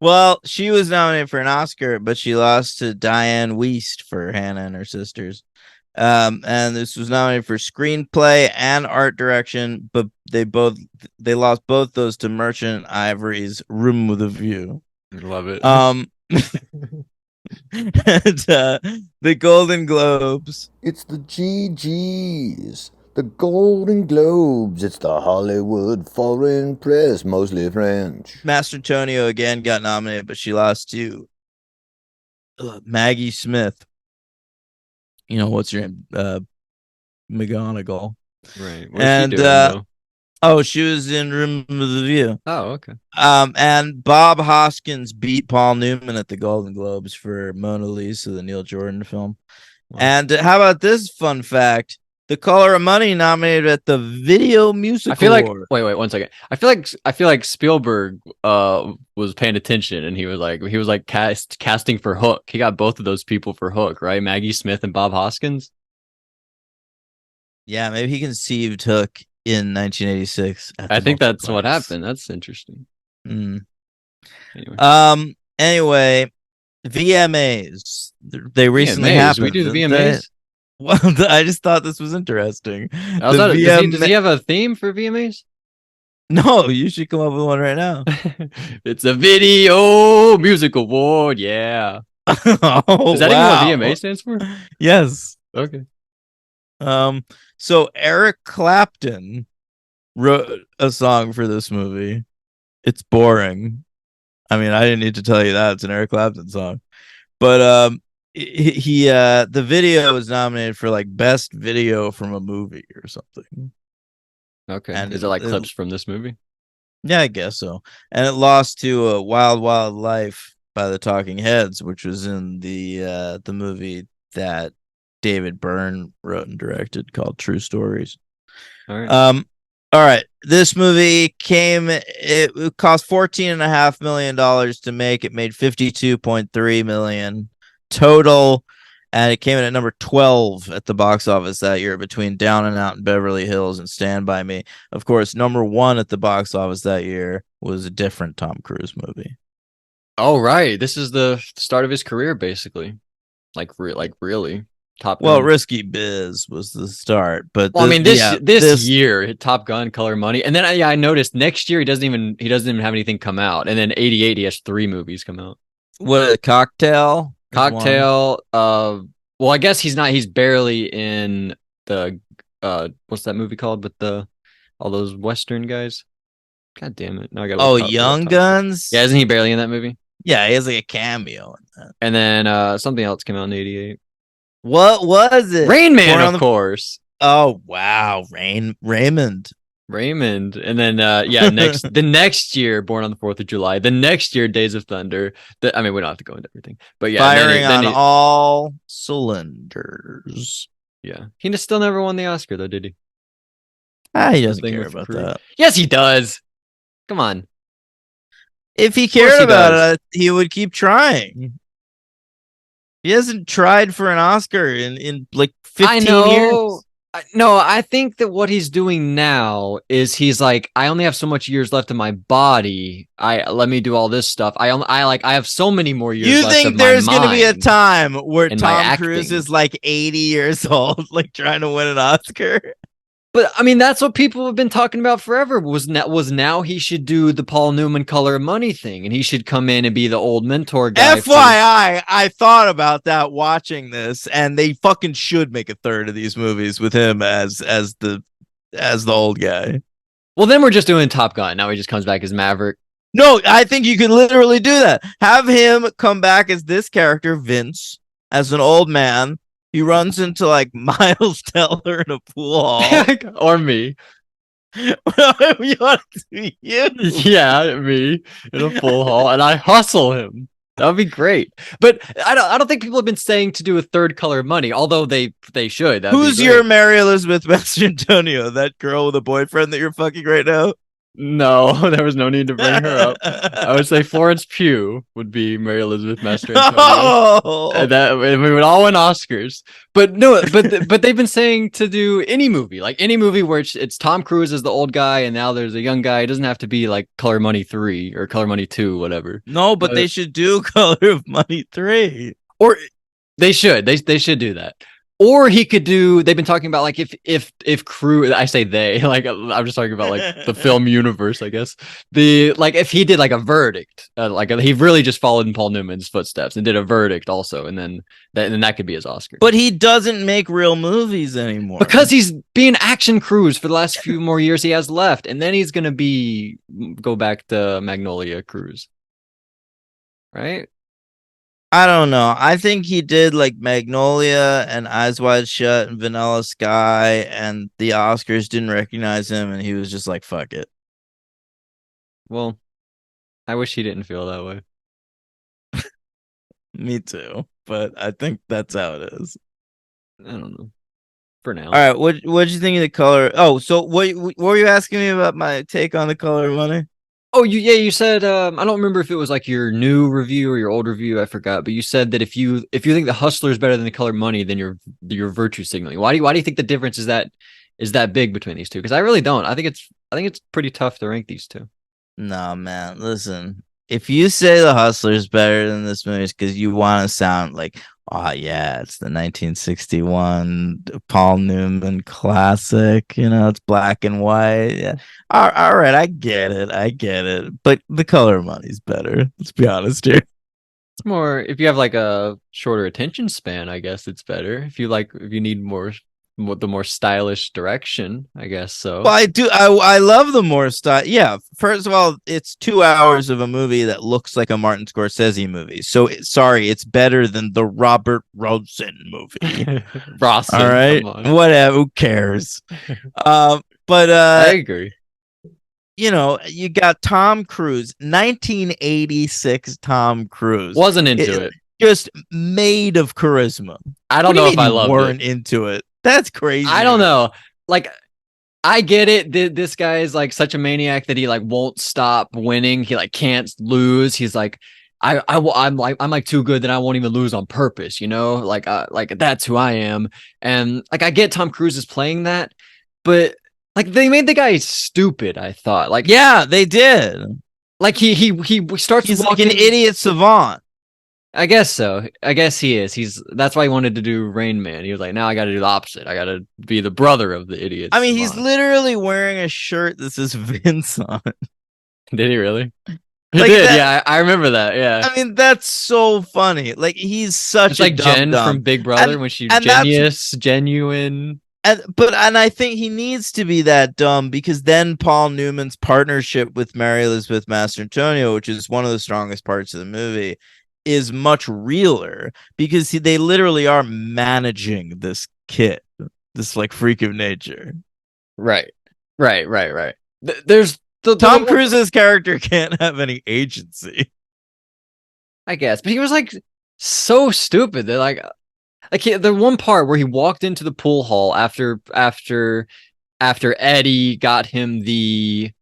Well, she was nominated for an Oscar, but she lost to Diane Wiest for Hannah and Her Sisters. And this was nominated for screenplay and art direction, but they lost both those to Merchant Ivory's Room with a View. Love it. And the Golden Globes. It's the GGs, the Golden Globes. It's the Hollywood Foreign Press, mostly French. Master Antonio again got nominated, but she lost to Maggie Smith. You know, what's your name? McGonagall. Right. And she doing, though? Oh, she was in Room with a View. Oh, okay. And Bob Hoskins beat Paul Newman at the Golden Globes for Mona Lisa, the Neil Jordan film. Wow. And how about this fun fact? The Color of Money nominated at the Video Music I feel Award. like wait 1 second. I feel like Spielberg was paying attention and he was like casting for Hook. He got both of those people for Hook, right? Maggie Smith and Bob Hoskins. Yeah, maybe he conceived Hook in 1986. I think that's what happened. That's interesting. Mm. Anyway. Anyway, VMAs. They recently VMAs. happened. We do the didn't they? VMAs. Well, I just thought this was interesting. Does he have a theme for VMAs? No, you should come up with one right now. It's a Video Music Award. Yeah. Oh, Is that even what VMA stands for? Yes. Okay. So Eric Clapton wrote a song for this movie. It's boring. I mean, I didn't need to tell you that it's an Eric Clapton song, but he the video was nominated for like best video from a movie or something. Okay. And is it like clips from this movie? Yeah, I guess so. And it lost to Wild Wild Life by the Talking Heads, which was in the movie that David Byrne wrote and directed called True Stories. All right. All right. This movie it cost $14.5 million to make. It made $52.3 million total, and it came in at number 12 at the box office that year between Down and Out in Beverly Hills and Stand By Me. Of course, number 1 at the box office that year was a different Tom Cruise movie. Oh, right. This is the start of his career, basically. Like really. Top Gun. Well, Risky Biz was the start, but well, I mean, this year, Top Gun, Color Money, and then I noticed next year he doesn't even have anything come out, and then 88 he has 3 movies come out. What, Cocktail? Cocktail. Well, I guess he's barely in the what's that movie called with all those Western guys? God damn it! Now I got Young Guns. Yeah, isn't he barely in that movie? Yeah, he has like a cameo in that. And then something else came out in 88. What was it? Rain Man, of course. Oh wow, Raymond. Raymond, and then the next year, Born on the 4th of July. The next year, Days of Thunder. I mean, we don't have to go into everything, but yeah, Firing on all cylinders. Yeah, he just still never won the Oscar though, did he? He doesn't Thing care with about Cruise. that. Yes, he does. Come on. If he cared about it, he would keep trying. He hasn't tried for an Oscar in like 15 years. No, I think that what he's doing now is he's like, I only have so much years left in my body. Let me do all this stuff. I have so many more years. You left think of there's going to be a time where Tom Cruise acting. is like 80 years old, like trying to win an Oscar? But I mean, that's what people have been talking about forever. Was now he should do the Paul Newman Color of Money thing, and he should come in and be the old mentor guy. FYI, I thought about that watching this, and they fucking should make a third of these movies with him as the old guy. Well, then we're just doing Top Gun. Now he just comes back as Maverick. No, I think you could literally do that. Have him come back as this character, Vince, as an old man. He runs into like Miles Teller in a pool hall. Or me. You want to be you? Yeah, me in a pool hall, and I hustle him. That would be great. But I don't think people have been saying to do a third Color of Money, although they should. Who's your Mary Elizabeth Mastrantonio? That girl with a boyfriend that you're fucking right now? No, there was no need to bring her up. I would say Florence Pugh would be Mary Elizabeth Mastrantonio. Oh! And we would all win Oscars. But no, but they've been saying to do any movie where it's Tom Cruise as the old guy, and now there's a young guy. It doesn't have to be like Color Money 3 or Color Money 2, whatever. No, but they should do Color of Money 3. Or they should. They should do that. Or he could do. They've been talking about like if Cruise. I say they. Like I'm just talking about like the film universe. I guess if he did like a Verdict, he really just followed in Paul Newman's footsteps and did a Verdict also, and then that could be his Oscar. But he doesn't make real movies anymore because he's being Action Cruise for the last few more years he has left, and then he's gonna go back to Magnolia Cruise, right? I don't know. I think he did like Magnolia and Eyes Wide Shut and Vanilla Sky, and the Oscars didn't recognize him, and he was just like, fuck it. Well, I wish he didn't feel that way. Me too, but I think that's how it is. I don't know. For now. All right, what did you think of the color? Oh, so what were you asking me about my take on the Color of Money? Oh, you said I don't remember if it was like your new review or your old review, I forgot, but you said that if you think The Hustler is better than The Color of Money, then you're virtue signaling. Why do you think the difference is that big between these two? Because I really don't. I think it's pretty tough to rank these two. No, man. Listen, if you say The Hustler is better than this movie, it's because you want to sound like, oh yeah, it's the 1961 Paul Newman classic. You know, it's black and white. Yeah. All right, I get it. But The Color of Money's better. Let's be honest here. It's more if you have like a shorter attention span, I guess it's better. If you need the more stylish direction, I guess so. Well, I do. I love the more style. Yeah. First of all, it's 2 hours of a movie that looks like a Martin Scorsese movie. So sorry, it's better than the Robert Rosen movie. Rosen, all right, whatever. Who cares? But I agree. You know, you got Tom Cruise, 1986 Tom Cruise. Wasn't into it. Just made of charisma. I don't know if I loved it. Weren't into it. That's crazy. I don't know. Like, I get it. This guy is like such a maniac that he like won't stop winning. He like can't lose. He's like, I'm like too good that I won't even lose on purpose. You know, like that's who I am. And like I get Tom Cruise is playing that, but like they made the guy stupid. I thought like yeah, they did. Like he starts. He's like an idiot savant. I guess so. I guess he is. That's why he wanted to do Rain Man. He was like, now I got to do the opposite. I got to be the brother of the idiot. I mean, he's literally wearing a shirt that says Vince on it. Did he really? He did. Yeah, I remember that. Yeah. I mean, that's so funny. Like he's such it's like Jen from Big Brother when she's genuine. And I think he needs to be that dumb because then Paul Newman's partnership with Mary Elizabeth Mastrantonio, which is one of the strongest parts of the movie, is much realer because they literally are managing this kid, this like freak of nature. Right. Right. There's Tom Cruise's character can't have any agency. I guess, but he was like so stupid. They're like the one part where he walked into the pool hall after Eddie got him the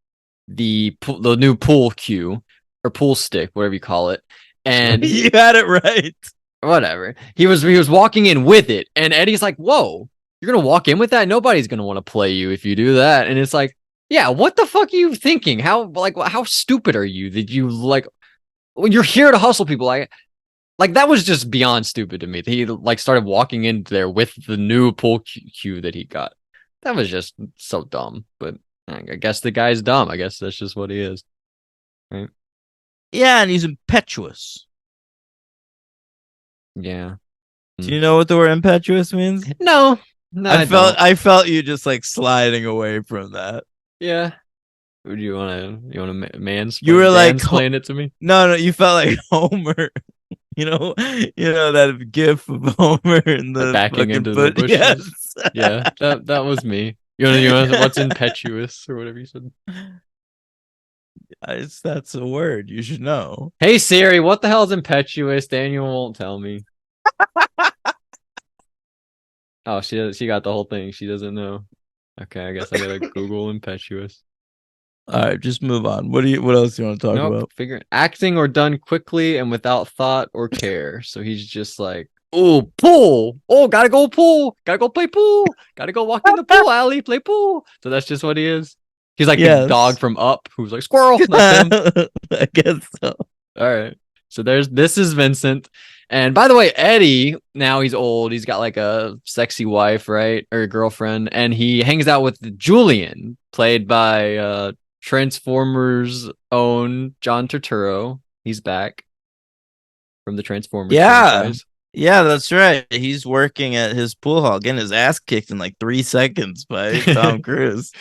new pool cue or pool stick, whatever you call it, and You had it right. whatever. He was walking in with it, and Eddie's like, "Whoa, you're gonna walk in with that? Nobody's gonna want to play you if you do that." And it's like, yeah, what the fuck are you thinking? How stupid are you? Did you like when you're here to hustle people? Like that was just beyond stupid to me. He like started walking in there with the new pull cue that he got. That was just so dumb. But I guess the guy's dumb. I guess that's just what he is. Right? Yeah, and he's impetuous. Yeah. Do you know what the word impetuous means? No. I felt you just like sliding away from that. Yeah. Would you want to mansplain? You were like explain it to me? No, you felt like Homer. You know that gif of Homer in the backing into the bushes. Yes. Yeah, that was me. You know what's impetuous or whatever you said. That's a word you should know. Hey Siri, what the hell is impetuous? Daniel won't tell me. Oh, she got the whole thing. She doesn't know. Okay, I guess I gotta Google impetuous. All right, just move on. What else do you want to talk about? Acting or done quickly and without thought or care. So he's just like, oh, pool. Oh, gotta go pool. Gotta go play pool. Gotta go walk in the pool alley, play pool. So that's just what he is. He's like the dog from Up who's like, squirrel. That's him. I guess so. All right. So this is Vincent. And by the way, Eddie, now he's old. He's got like a sexy wife, right? Or a girlfriend. And he hangs out with Julian, played by Transformers' own John Turturro. He's back from the Transformers franchise. Yeah, that's right. He's working at his pool hall, getting his ass kicked in like 3 seconds by Tom Cruise.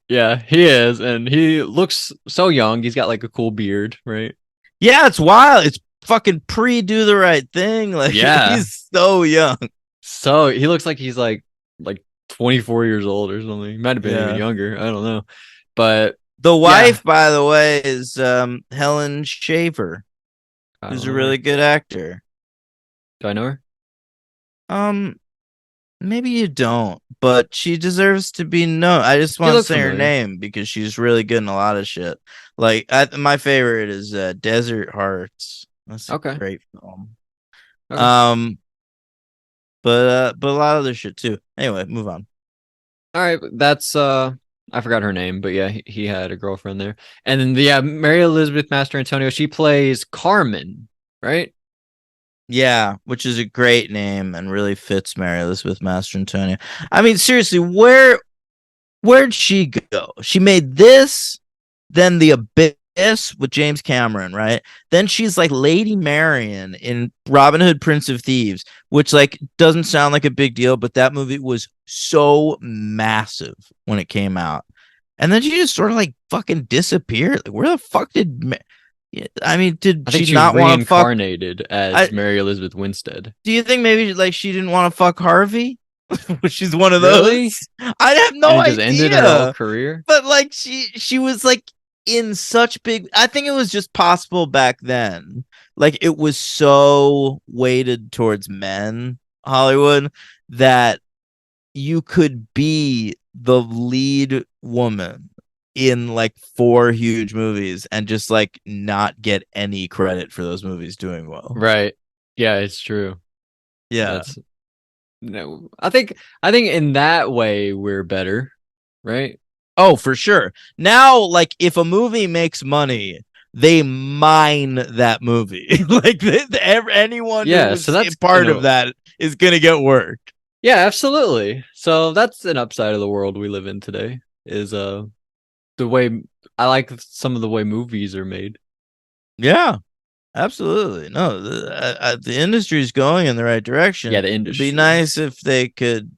Yeah, he is. And he looks so young. He's got like a cool beard, right? Yeah, it's wild. It's fucking pre-Do the Right Thing. Like, yeah, he's so young. So he looks like he's like 24 years old or something. He might have been even younger. I don't know. But the wife, by the way, is Helen Shaver, who's a really good actor. Do I know her? Maybe you don't, but she deserves to be known. I just want to say her name because she's really good in a lot of shit. Like my favorite is Desert Hearts. That's a great film. Okay. But a lot of other shit too. Anyway, move on. All right, that's I forgot her name, but yeah, he had a girlfriend there. And then Mary Elizabeth Mastrantonio, she plays Carmen, right? Yeah, which is a great name and really fits Mary Elizabeth Mastrantonio. I mean, seriously, where'd she go? She made this, then The Abyss with James Cameron, right? Then she's like Lady Marian in Robin Hood, Prince of Thieves, which like doesn't sound like a big deal, but that movie was so massive when it came out. And then she just sort of like fucking disappeared. Like, where the fuck did I mean, did she not want to fuck? Reincarnated as Mary Elizabeth Winstead. Do you think maybe like she didn't want to fuck Harvey? She's one of those. I have no idea. Just ended her whole career. But like she was like in such big. I think it was just possible back then. Like it was so weighted towards men, Hollywood, that you could be the lead woman in like 4 huge movies and just like not get any credit for those movies doing well. Right. Yeah, it's true. Yeah. No, I think in that way we're better, right? Oh, for sure. Now, like if a movie makes money, they mine that movie. Like anyone who's so that's part of that is gonna get work. Yeah, absolutely. So that's an upside of the world we live in today. Is the way I like some of the way movies are made. Yeah, absolutely. No, the industry is going in the right direction. Yeah, the industry. It'd be nice if they could,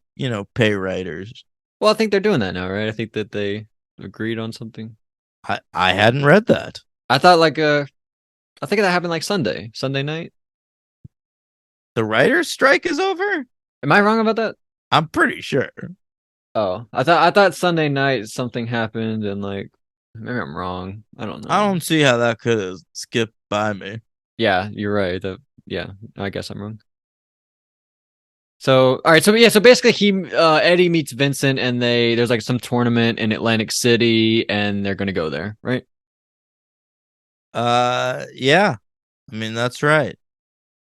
pay writers. Well, I think they're doing that now, right? I think that they agreed on something. I hadn't read that. I thought I think that happened like Sunday night. The writers' strike is over? Am I wrong about that? I'm pretty sure. Oh, I thought Sunday night something happened and like maybe I'm wrong. I don't I know. don't see how that could have skipped by me. Yeah, you're right. Yeah, I guess I'm wrong. So, all right. So yeah. So basically, Eddie meets Vincent, and there's like some tournament in Atlantic City, and they're gonna go there, right? Yeah. I mean, that's right.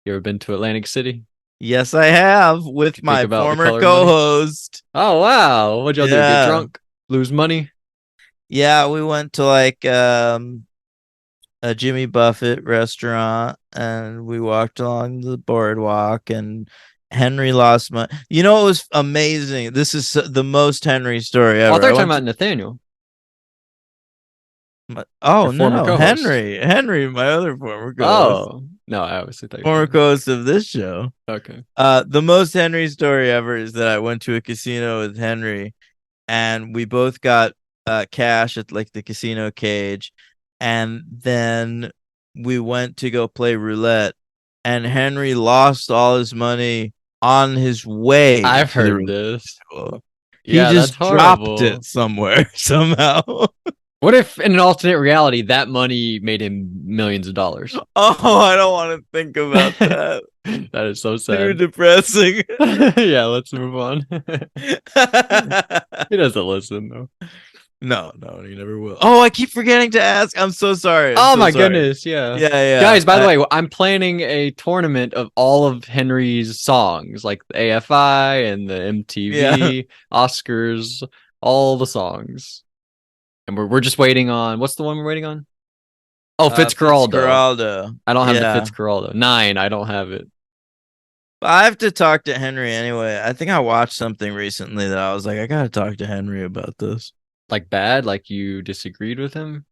You ever been to Atlantic City? Yes, I have with Think my about the former color money. co-host. Oh wow! What'd y'all do? Get Yeah. drunk? Lose money? Yeah, we went to like a Jimmy Buffett restaurant and we walked along the boardwalk and Henry lost money. You know, it was amazing. This is the most Henry story Oh, I ever. thought you I were talking went about to Nathaniel, oh your no former no co-host. Henry, my other former co-host, Oh no, I obviously thought you were former talking. co-host of this show. Okay. The most Henry story ever is that I went to a casino with Henry and we both got cash at like the casino cage, and then we went to go play roulette, and Henry lost all his money on his way I've to the heard roulette this. table. He Yeah, that's just dropped it horrible. somewhere somehow. What if in an alternate reality that money made him millions of dollars? Oh, I don't want to think about that. That is so Too sad. depressing. Yeah, let's move on. He doesn't listen though. No, no, he never will. Oh, I keep forgetting to ask. I'm so sorry. I'm Oh so my sorry. goodness, yeah. Yeah, yeah. Guys, by the way, I'm planning a tournament of all of Henry's songs, like the AFI and the Yeah. MTV, Oscars, all the songs. And we're just waiting on what's the one we're waiting on? Oh, Fitzcarraldo. Fitzcarraldo. I don't have the Yeah. Fitzcarraldo. 9, I don't have it. I have to talk to Henry anyway. I think I watched something recently that I was like, I gotta talk to Henry about this. Like bad, like you disagreed with him?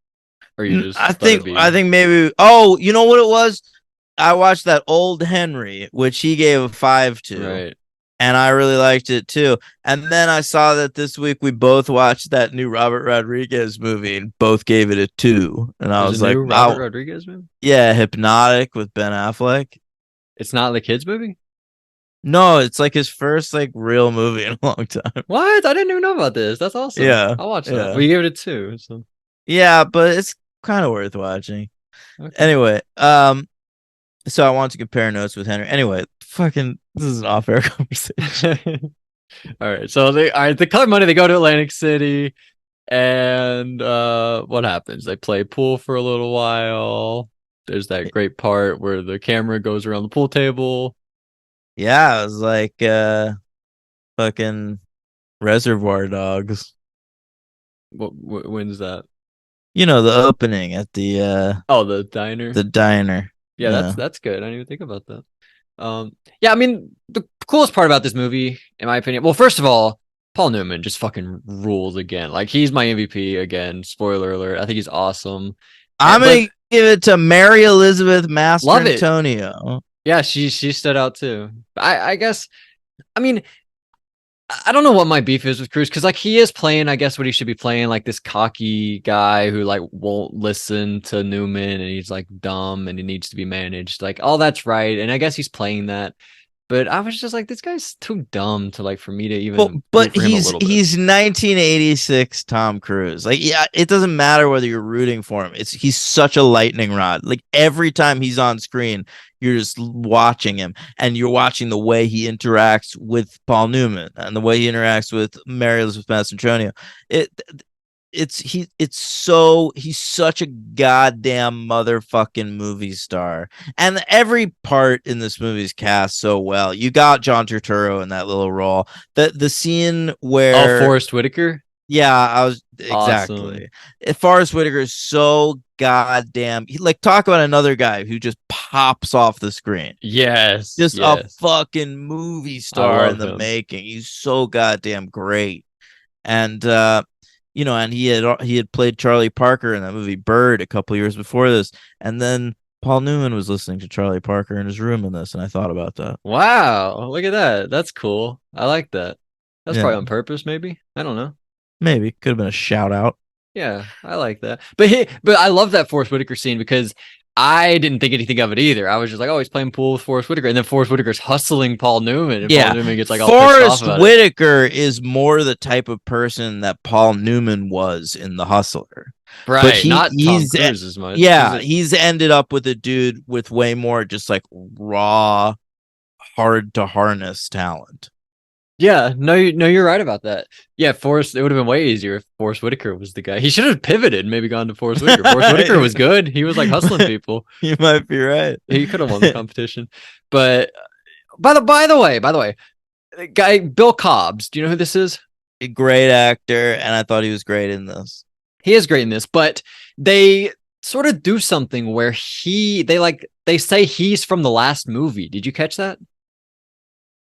Or you I just let it think be? I think maybe oh, you know what it was? I watched that old Henry, which he gave a 5 to, Right. and I really liked it too. And then I saw that this week we both watched that new Robert Rodriguez movie and both gave it a 2. And I There's a was like, new Robert wow, Rodriguez movie? yeah, Hypnotic with Ben Affleck. It's not the kids movie? No, it's like his first like real movie in a long time. What? I didn't even know about this. That's awesome. Yeah, I'll watch that. yeah. Well, you gave it a 2, so Yeah, but it's kind of worth watching. okay. Anyway, so I want to compare notes with Henry. Anyway, fucking, this is an off-air conversation. All right. So the color money, they go to Atlantic City and what happens? They play pool for a little while. There's that great part where the camera goes around the pool table. Yeah, it was like fucking Reservoir Dogs. When's that? You know, the opening at Oh, the diner. the diner. Yeah, Yeah. that's good. I didn't even think about that. Yeah, I mean, the coolest part about this movie, in my opinion, well, first of all, Paul Newman just fucking rules again. Like he's my MVP again. Spoiler alert. I think he's awesome. I'm But gonna give it to Mary Elizabeth love it. Mastrantonio. Yeah, she stood out too. I guess. I mean, I don't know what my beef is with Cruz because like he is playing, I guess, what he should be playing, like this cocky guy who like won't listen to Newman and he's like dumb and he needs to be managed. Like, all that's right, and I guess he's playing that. But I was just like, this guy's too dumb to like for me to even But root for him a he's little bit. 1986 Tom Cruise. Like, yeah, it doesn't matter whether you're rooting for him. He's such a lightning rod. Like every time he's on screen, you're just watching him, and you're watching the way he interacts with Paul Newman and the way he interacts with Mary Elizabeth Mastrantonio. He's such a goddamn motherfucking movie star, and every part in this movie is cast so well. You got John Turturro in that little role. The scene where Forrest Whitaker. yeah, I was Awesome. exactly. Forrest Whitaker is so goddamn. Like talk about another guy who just pops off the screen. Yes. Just a Yes. fucking movie star in love the him. making. He's so goddamn great. And you know, and he had played Charlie Parker in that movie Bird a couple years before this, and then Paul Newman was listening to Charlie Parker in his room in this, and I thought about that. Wow. Look at that. That's cool. I like that. That's Yeah. probably on purpose, maybe. I don't know. Maybe could have been a shout out. Yeah, I like that. But I love that Forrest Whitaker scene because I didn't think anything of it either. I was just like, oh, he's playing pool with Forrest Whitaker, and then Forrest Whitaker's hustling Paul Newman, and Paul Newman gets like all pissed Forrest off about Whitaker is more the type of person that Paul Newman was in The Hustler. it. Right, But not Tom he's Cruise as much. he's ended up with a dude with way more just like raw, hard to harness talent. Yeah, no, you're right about that. Yeah, Forrest. It would have been way easier if Forrest Whitaker was the guy. He should have pivoted, and maybe gone to Forrest Whitaker. Forrest Whitaker was good. He was like hustling people. You might be right. He could have won the competition. But by the way, the guy Bill Cobbs. Do you know who this is? A great actor, and I thought he was great in this. He is great in this, but they sort of do something where they say he's from the last movie. Did you catch that?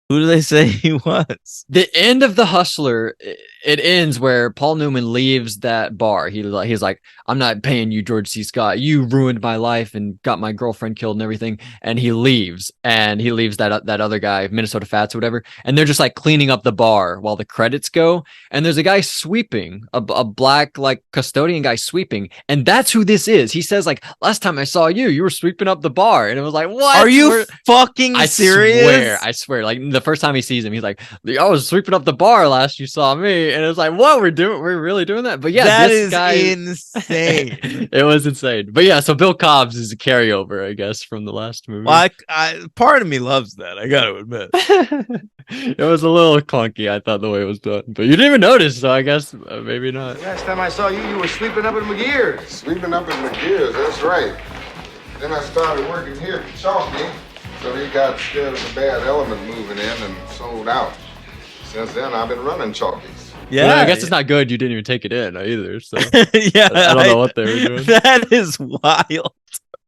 Who do they say he was? The end of The Hustler, it ends where Paul Newman leaves that bar. He's like, I'm not paying you, George C. Scott. You ruined my life and got my girlfriend killed and everything. And he leaves. And he leaves that other guy, Minnesota Fats or whatever. And they're just like cleaning up the bar while the credits go. And there's a guy sweeping, a black like custodian guy sweeping. And that's who this is. He says like, last time I saw you, you were sweeping up the bar. And it was like, what? Are you fucking serious? I swear. Like the first time he sees him, he's like, I was sweeping up the bar last you saw me. And it was like, what? We're really doing that? But yeah, that this is guy insane. It was insane. But yeah, so Bill Cobbs is a carryover, I guess, from the last movie. Well, I part of me loves that. I got to admit. It was a little clunky, I thought, the way it was done. But you didn't even notice, so I guess maybe not. Last time I saw you, you were sweeping up at McGear's. Sweeping up at McGear's, that's right. Then I started working here at Chalky, so he got scared of the bad element moving in and sold out. Since then, I've been running Chalky's. Yeah, well, I guess it's not good. You didn't even take it in either. So yeah, I don't know what they were doing. That is wild.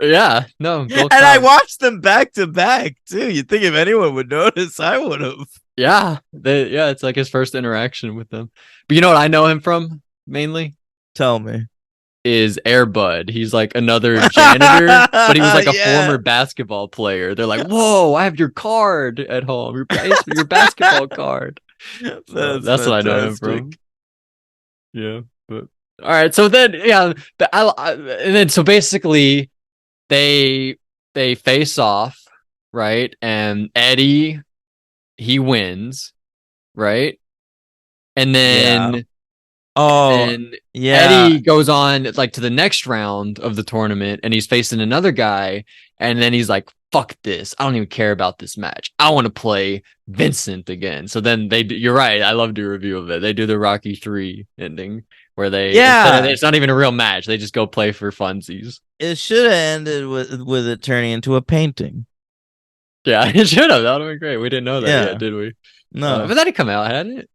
Yeah, no. And I watched them back to back too. You'd think if anyone would notice, I would have. Yeah, it's like his first interaction with them. But you know what I know him from mainly? Tell me. Is Air Bud. He's like another janitor, but he was like a former basketball player. They're like, whoa, I have your card at home, your basketball card. So that's what I know him from. Yeah, but all right. So then, yeah, and then so basically, they face off, right? And Eddie, he wins, right? And then. And Eddie goes on like to the next round of the tournament and he's facing another guy. And then he's like, fuck this. I don't even care about this match. I want to play Vincent again. So then you're right. I loved your review of it. They do the Rocky 3 ending where it's not even a real match. They just go play for funsies. It should have ended with it turning into a painting. Yeah, it should have. That would have been great. We didn't know that yet, did we? No. But that had come out, hadn't it?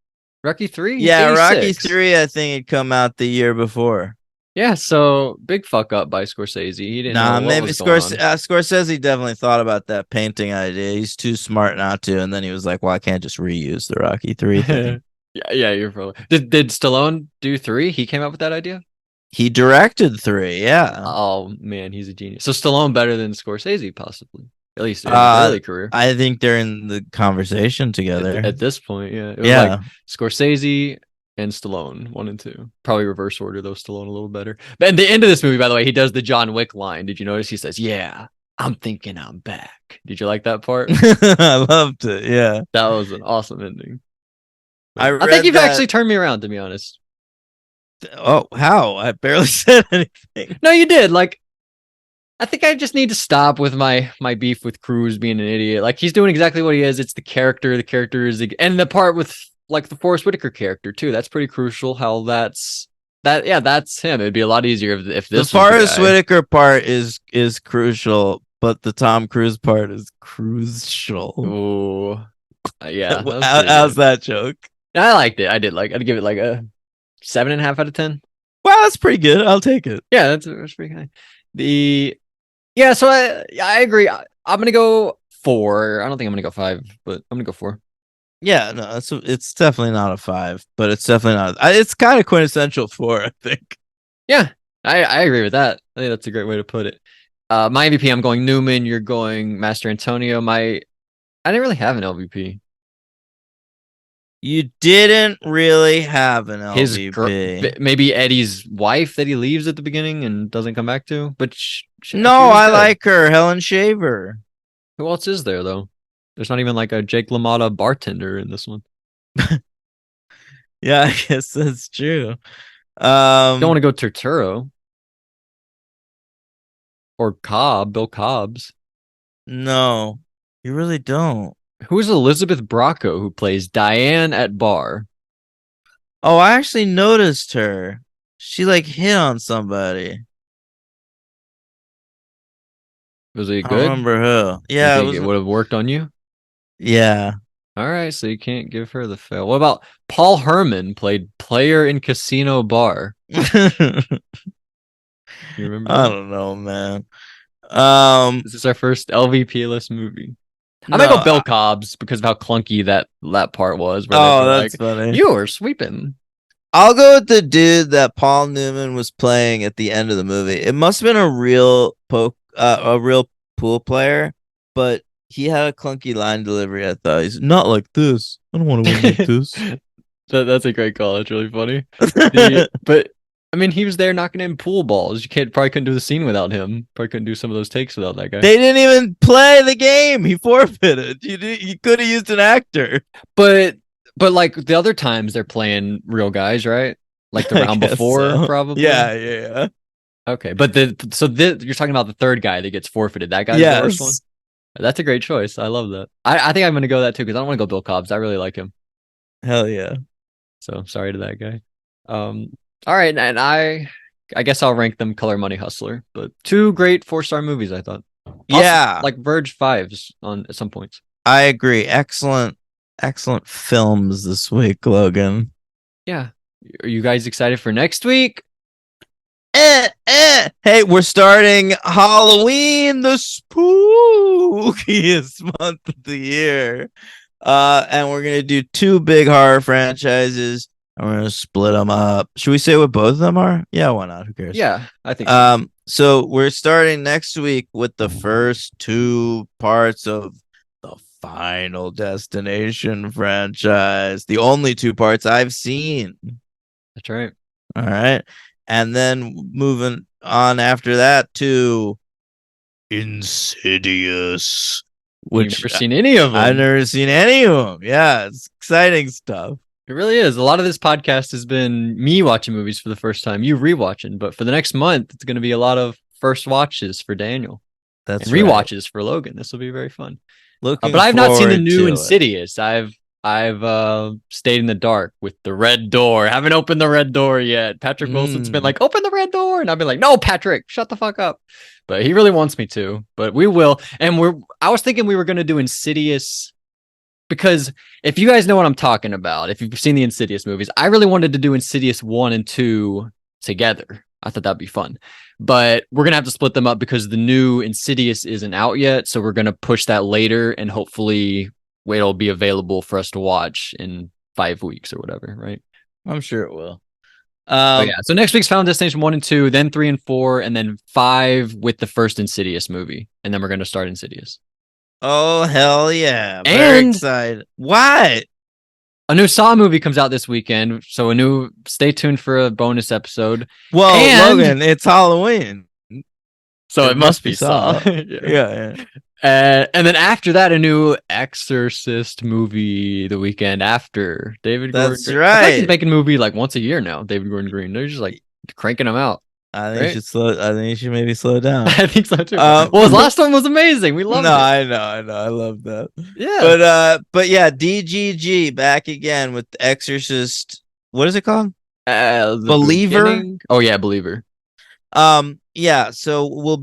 Rocky 3? Yeah, 86. Rocky 3, I think had come out the year before. Yeah, so big fuck up by Scorsese. He didn't know what maybe was going on. Scorsese definitely thought about that painting idea. He's too smart not to, and then he was like, well, I can't just reuse the Rocky 3 thing. Yeah, you're probably... Did Stallone do 3? He came up with that idea? He directed 3, yeah. Oh, man, he's a genius. So Stallone better than Scorsese, possibly. At least in his early career. I think they're in the conversation together. At this point, yeah. It was like Scorsese and Stallone, 1 and 2. Probably reverse order, though, Stallone a little better. But at the end of this movie, by the way, he does the John Wick line. Did you notice? He says, yeah, I'm thinking I'm back. Did you like that part? I loved it, yeah. That was an awesome ending. I think you've actually turned me around, to be honest. Oh, how? I barely said anything. No, you did. Like, I think I just need to stop with my beef with Cruise being an idiot. Like, he's doing exactly what he is. It's the character. The character is... And the part with, like, the Forrest Whitaker character, too. That's pretty crucial, how that's him. It'd be a lot easier if this the Forrest Whitaker part is crucial, but the Tom Cruise part is crucial. Ooh. Yeah. How's that joke? I liked it. I'd give it like a 7.5 out of 10. Wow, that's pretty good. I'll take it. Yeah, that's pretty high. So I agree. I'm gonna go 4. I don't think I'm gonna go 5, but I'm gonna go 4. Yeah, no, it's definitely not a 5, but it's definitely not. It's kind of quintessential 4, I think. Yeah, I agree with that. I think that's a great way to put it. My MVP, I'm going Newman. You're going Master Antonio. I didn't really have an LVP. You didn't really have an LVP. Maybe Eddie's wife that he leaves at the beginning and doesn't come back to, but No, I like her, Helen Shaver. Who else is there though? There's not even like a Jake LaMotta bartender in this one. Yeah, I guess that's true. Don't want to go Turturro or Bill Cobb's. No, you really don't. Who's Elizabeth Bracco who plays Diane at bar? Oh, I actually noticed her. She like hit on somebody. Was it I don't good? remember who. You Yeah, think it would have worked on you? Yeah. All right, so you can't give her the fail. What about Paul Herman played player in Casino Bar? You remember I that? don't know, man. This is our first LVP list movie. I No, might go Bill Cobb's because of how clunky that part was. Where Oh, they were that's like, funny. you were sweeping. I'll go with the dude that Paul Newman was playing at the end of the movie. It must have been a real pool player, but he had a clunky line delivery. I thought he's not like this. I don't want to win like this. That's a great call. It's really funny. But I mean, he was there knocking in pool balls. You probably couldn't do the scene without him. Probably couldn't do some of those takes without that guy. They didn't even play the game. He forfeited. You could have used an actor. But like the other times they're playing real guys, right? Like the I round guess before, so. probably. Yeah. Okay, but you're talking about the third guy that gets forfeited. That guy's the worst one. Yes. That's a great choice. I love that. I think I'm gonna go that too because I don't want to go Bill Cobb's. I really like him. Hell yeah. So sorry to that guy. All right, and I guess I'll rank them Color Money Hustler, but two great 4-star movies. I thought. Yeah. Like Verge 5s at some points. I agree. Excellent films this week, Logan. Yeah. Are you guys excited for next week? Hey, we're starting Halloween, the spookiest month of the year. And we're gonna do 2 big horror franchises, and we're gonna split them up. Should we say what both of them are? Yeah, why not? Who cares? Yeah, I think so. So we're starting next week with the first 2 parts of the Final Destination franchise. The only 2 parts I've seen. That's right. All right. And then moving on after that to Insidious, which You've never seen any of them. I've never seen any of them. Yeah, it's exciting stuff. It really is. A lot of this podcast has been me watching movies for the first time, you rewatching. But for the next month, it's going to be a lot of first watches for Daniel. That's and rewatches for Logan. This will be very fun. But I've not seen the new Insidious. I've stayed in the dark with the red door. Haven't opened the red door yet. Patrick Wilson's been like, open the red door. And I've been like, no, Patrick, shut the fuck up. But he really wants me to. But we will. And I was thinking we were going to do Insidious because if you guys know what I'm talking about, if you've seen the Insidious movies, I really wanted to do Insidious 1 and 2 together. I thought that'd be fun. But we're going to have to split them up because the new Insidious isn't out yet. So we're going to push that later and hopefully it'll be available for us to watch in 5 weeks or whatever, right? I'm sure it will. So next week's Final Destination 1 and 2, then 3 and 4, and then 5 with the first Insidious movie. And then we're going to start Insidious. Oh, hell yeah. Very excited. What? A new Saw movie comes out this weekend. So stay tuned for a bonus episode. Well, Logan, it's Halloween. So it must be Saw. Yeah. And then after that, a new Exorcist movie the weekend after. David Gordon That's Green. right. I think he's making a movie like once a year now. David Gordon Green. They're just like cranking them out. I think you should maybe slow down. I think so too. Well, his last one was amazing. We loved it. I know. I love that. Yeah. But yeah, DGG back again with Exorcist. What is it called? Believer. Beginning? Oh yeah, Believer. Yeah. So we'll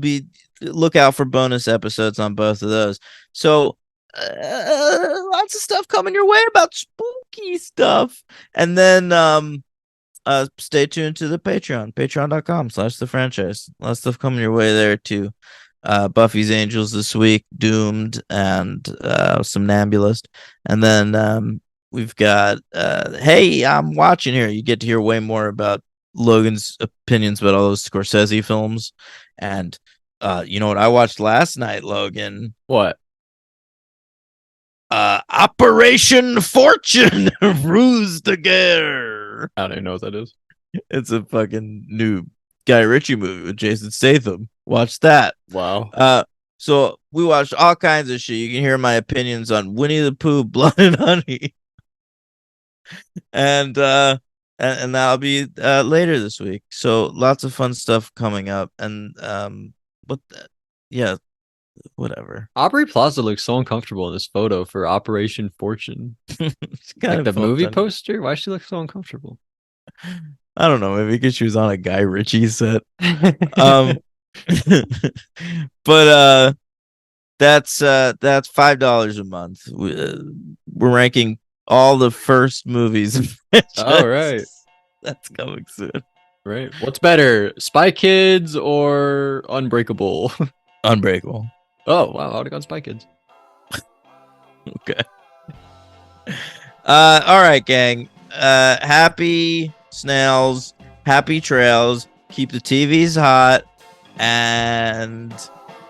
look out for bonus episodes on both of those. So lots of stuff coming your way about spooky stuff, and then stay tuned to the patreon.com/thefranchise. A lot of stuff coming your way there too. Buffy's Angels this week, Doomed, and Somnambulist. And then we've got Hey, I'm watching here. You get to hear way more about Logan's opinions about all those Scorsese films. And you know what I watched last night, Logan? What? Operation Fortune Ruse de Guerre. I don't even know what that is. It's a fucking new Guy Ritchie movie with Jason Statham. Watch that. Wow. So we watched all kinds of shit. You can hear my opinions on Winnie the Pooh, Blood and Honey, and that'll be later this week. So lots of fun stuff coming up, and yeah, whatever. Aubrey Plaza looks so uncomfortable in this photo for Operation Fortune. It's kind Like the of movie fun. poster. Why does she look so uncomfortable? I don't know, maybe because she was on a Guy Ritchie set. Um, but that's $5 a month. We're ranking all the first movies. All right. That's coming soon. Right. What's better, Spy Kids or Unbreakable? Unbreakable. Oh wow, I would have gone Spy Kids. Okay. All right, gang. Happy snails, happy trails. Keep the TVs hot, and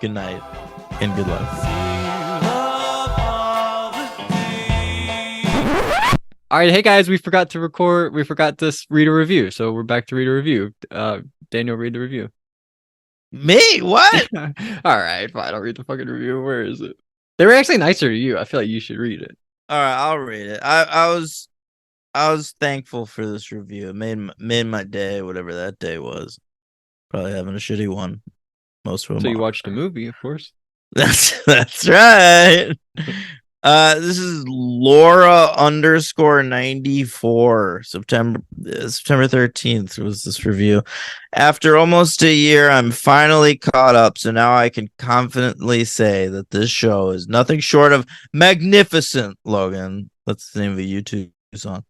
good night and good luck. All right, hey guys, we forgot to record. We forgot to read a review, so we're back to read a review. Daniel, read the review. Me? What? All right, fine. I'll read the fucking review. Where is it? They were actually nicer to you. I feel like you should read it. All right, I'll read it. I was thankful for this review. It made my day, whatever that day was. Probably having a shitty one. Most of them. So you are. watched a movie, of course. That's right. This is Laura _94. September 13th was this review. After almost a year, I'm finally caught up, so now I can confidently say that this show is nothing short of magnificent, Logan. That's the name of a YouTube song.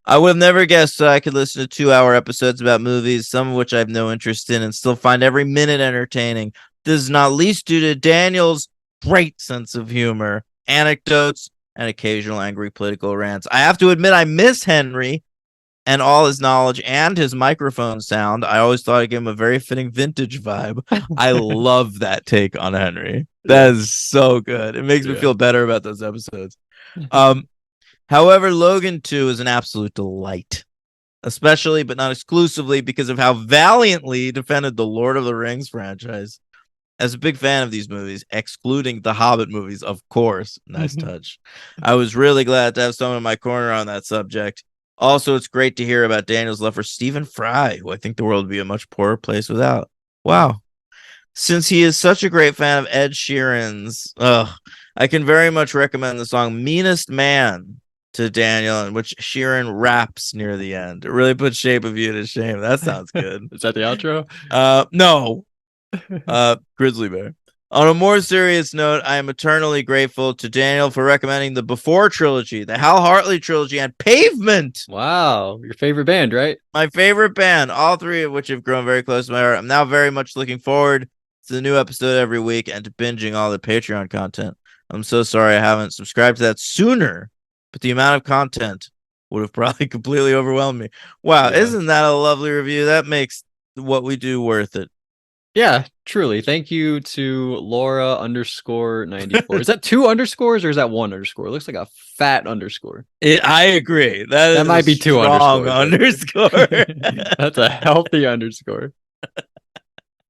I would have never guessed that I could listen to 2-hour episodes about movies, some of which I have no interest in, and still find every minute entertaining. This is not least due to Daniel's great sense of humor, anecdotes, and occasional angry political rants. I have to admit, I miss Henry and all his knowledge and his microphone sound. I always thought it gave him a very fitting vintage vibe. I love that take on Henry. That is so good. It makes me feel better about those episodes. However, Logan 2 is an absolute delight, especially but not exclusively because of how valiantly he defended the Lord of the Rings franchise. As a big fan of these movies, excluding the Hobbit movies, of course, nice touch, I was really glad to have someone in my corner on that subject. Also, it's great to hear about Daniel's love for Stephen Fry, who I think the world would be a much poorer place without. Wow. Since he is such a great fan of Ed Sheeran's, I can very much recommend the song Meanest Man to Daniel, in which Sheeran raps near the end. It really puts Shape of You to shame. That sounds good. Is that the outro? No. Grizzly Bear. On a more serious note, I am eternally grateful to Daniel for recommending the Before trilogy, the Hal Hartley trilogy, and Pavement. Wow, your favorite band, right? My favorite band, all three of which have grown very close to my heart. I'm now very much looking forward to the new episode every week and to binging all the Patreon content. I'm so sorry I haven't subscribed to that sooner, but the amount of content would have probably completely overwhelmed me. Wow, Isn't that a lovely review? That makes what we do worth it. Yeah, truly. Thank you to Laura _94. Is that 2 underscores or is that 1 underscore? It looks like a fat underscore. I agree. That might be 2 underscore. underscores. That's a healthy underscore.